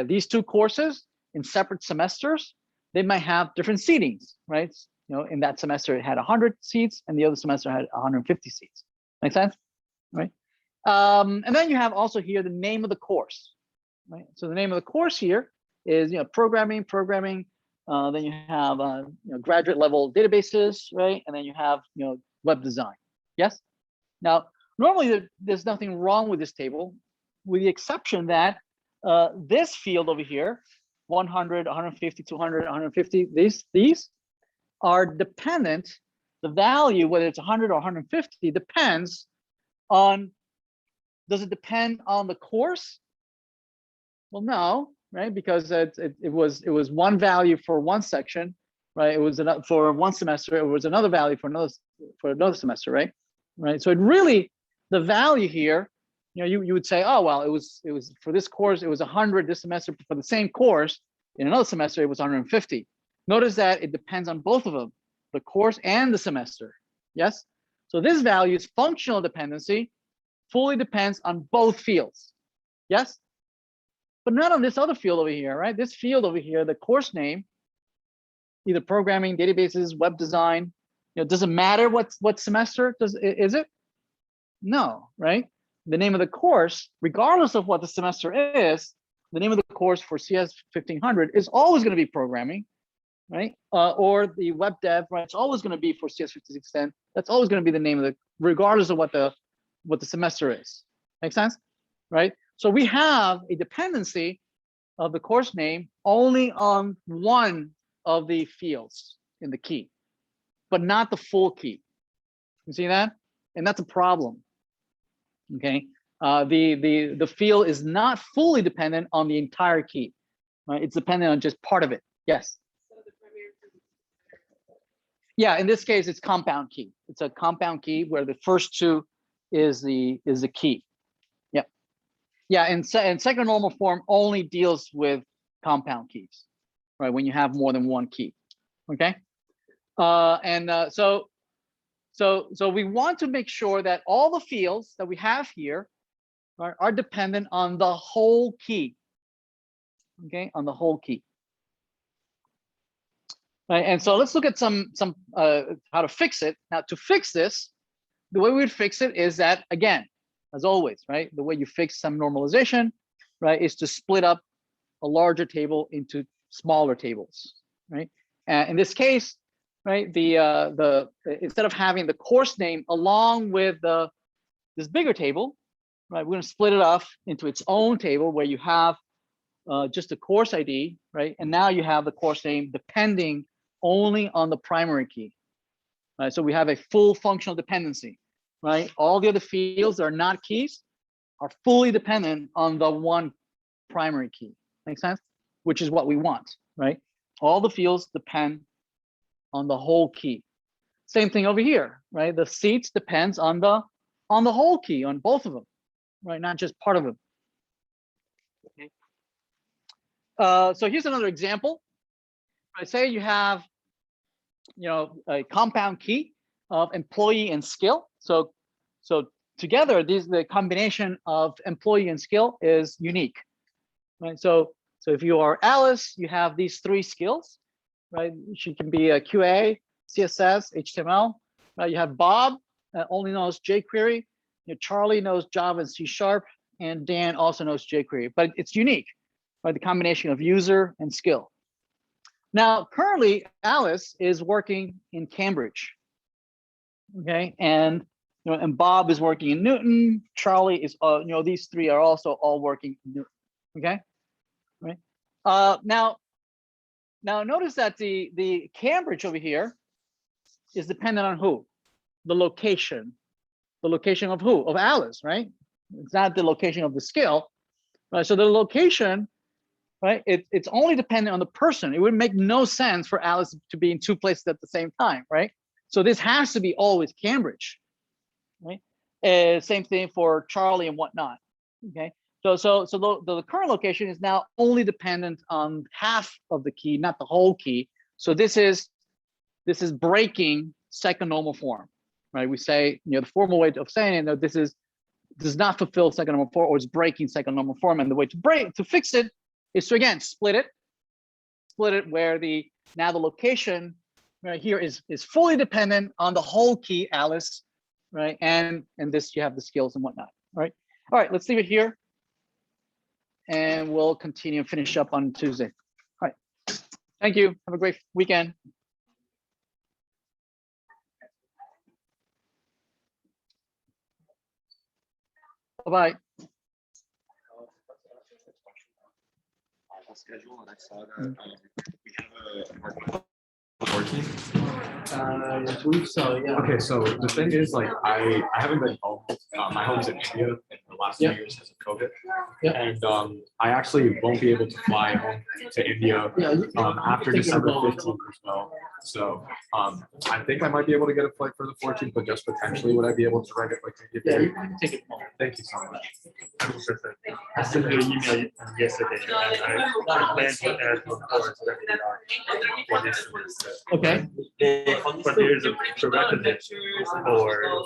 these two courses in separate semesters, they might have different seatings, right? In that semester it had 100 seats, and the other semester had 150 seats. Make sense, right? And then you have also here the name of the course, right? So the name of the course here is programming. Then you have graduate level databases, right? And then you have web design. Yes. Now normally there's nothing wrong with this table, with the exception that this field over here, 100, 150, 200, 150, these are dependent. The value, whether it's 100 or 150, depends on. Does it depend on the course? Well, no, right? Because it was one value for one section right? It was for one semester. It was another value for another semester, right? Right. So it really, the value here, you would say, oh well, it was for this course it was 100 this semester. For the same course in another semester it was 150. Notice that it depends on both of them, the course and the semester. Yes. So this value is functional dependency, fully depends on both fields. Yes. But not on this other field over here, right? This field over here, the course name, either programming, databases, web design, does it matter what semester is it? No, right? The name of the course, regardless of what the semester is, the name of the course for CS1500 is always going to be programming, right? Or the web dev, right? It's always going to be for CS5610. That's always going to be the name of the, regardless of what the semester is. Make sense, right? So we have a dependency of the course name only on one of the fields in the key, but not the full key. You see that? And that's a problem. Okay. The field is not fully dependent on the entire key, right? It's dependent on just part of it. Yes. So the primary key. Yeah, in this case, it's compound key. It's a compound key where the first two is the key. Yeah. Yeah, and second normal form only deals with compound keys, right? When you have more than one key. Okay. So we want to make sure that all the fields that we have here are dependent on the whole key. Okay, on the whole key. Right, and so let's look at some how to fix it. Now, to fix this, the way we would fix it is that, again, as always, right? The way you fix some normalization, right, is to split up a larger table into smaller tables, right? And in this case, right, the instead of having the course name along with this bigger table, right, we're going to split it off into its own table where you have just the course ID, right? And now you have the course name depending only on the primary key, right? So we have a full functional dependency, right? All the other fields that are not keys are fully dependent on the one primary key. Make sense? Which is what we want, right? All the fields depend on the whole key. Same thing over here, right? The seats depends on the whole key, on both of them, right? Not just part of them. Okay. So here's another example. I say you have, a compound key of employee and skill. So together, the combination of employee and skill is unique, right? So if you are Alice, you have these three skills, right? She can be a QA, CSS, HTML. Right? You have Bob, only knows jQuery. Charlie knows Java and C#, and Dan also knows jQuery. But it's unique, right? The combination of user and skill. Now, currently, Alice is working in Cambridge, okay, and Bob is working in Newton. Charlie is, these three are also all working in Newton, okay, right? Now notice that the Cambridge over here is dependent on who? The location. The location of who? Of Alice, right? It's not the location of the skill, right? So the location, right? It's only dependent on the person. It would make no sense for Alice to be in two places at the same time, right? So this has to be always Cambridge, right? Same thing for Charlie and whatnot. Okay. So the current location is now only dependent on half of the key, not the whole key. So this is breaking second normal form, right? We say, the formal way of saying it, this does not fulfill second normal form, or it's breaking second normal form. And the way to fix it is to, again, split it where now the location right here is fully dependent on the whole key, Alice, right? And this, you have the skills and whatnot, right? All right, let's leave it here. And we'll continue and finish up on Tuesday. All right, thank you. Have a great weekend. Bye-bye. Schedule, and I saw that we have a working. I believe so, yeah. Okay, so the thing is, like, I haven't been home. My home's in India in the last 2 Yep. years because of COVID. Yep. And I actually won't be able to fly home to India Yeah, after thinking December about- 15th as well. So I think I might be able to get a flight for the 14th, but just potentially would I be able to rent it like a Yeah, day? you can take it home. Thank you so much. I sent you an email yesterday, and I plan to add more course that we are for this semester. Okay. But there is a prerequisite for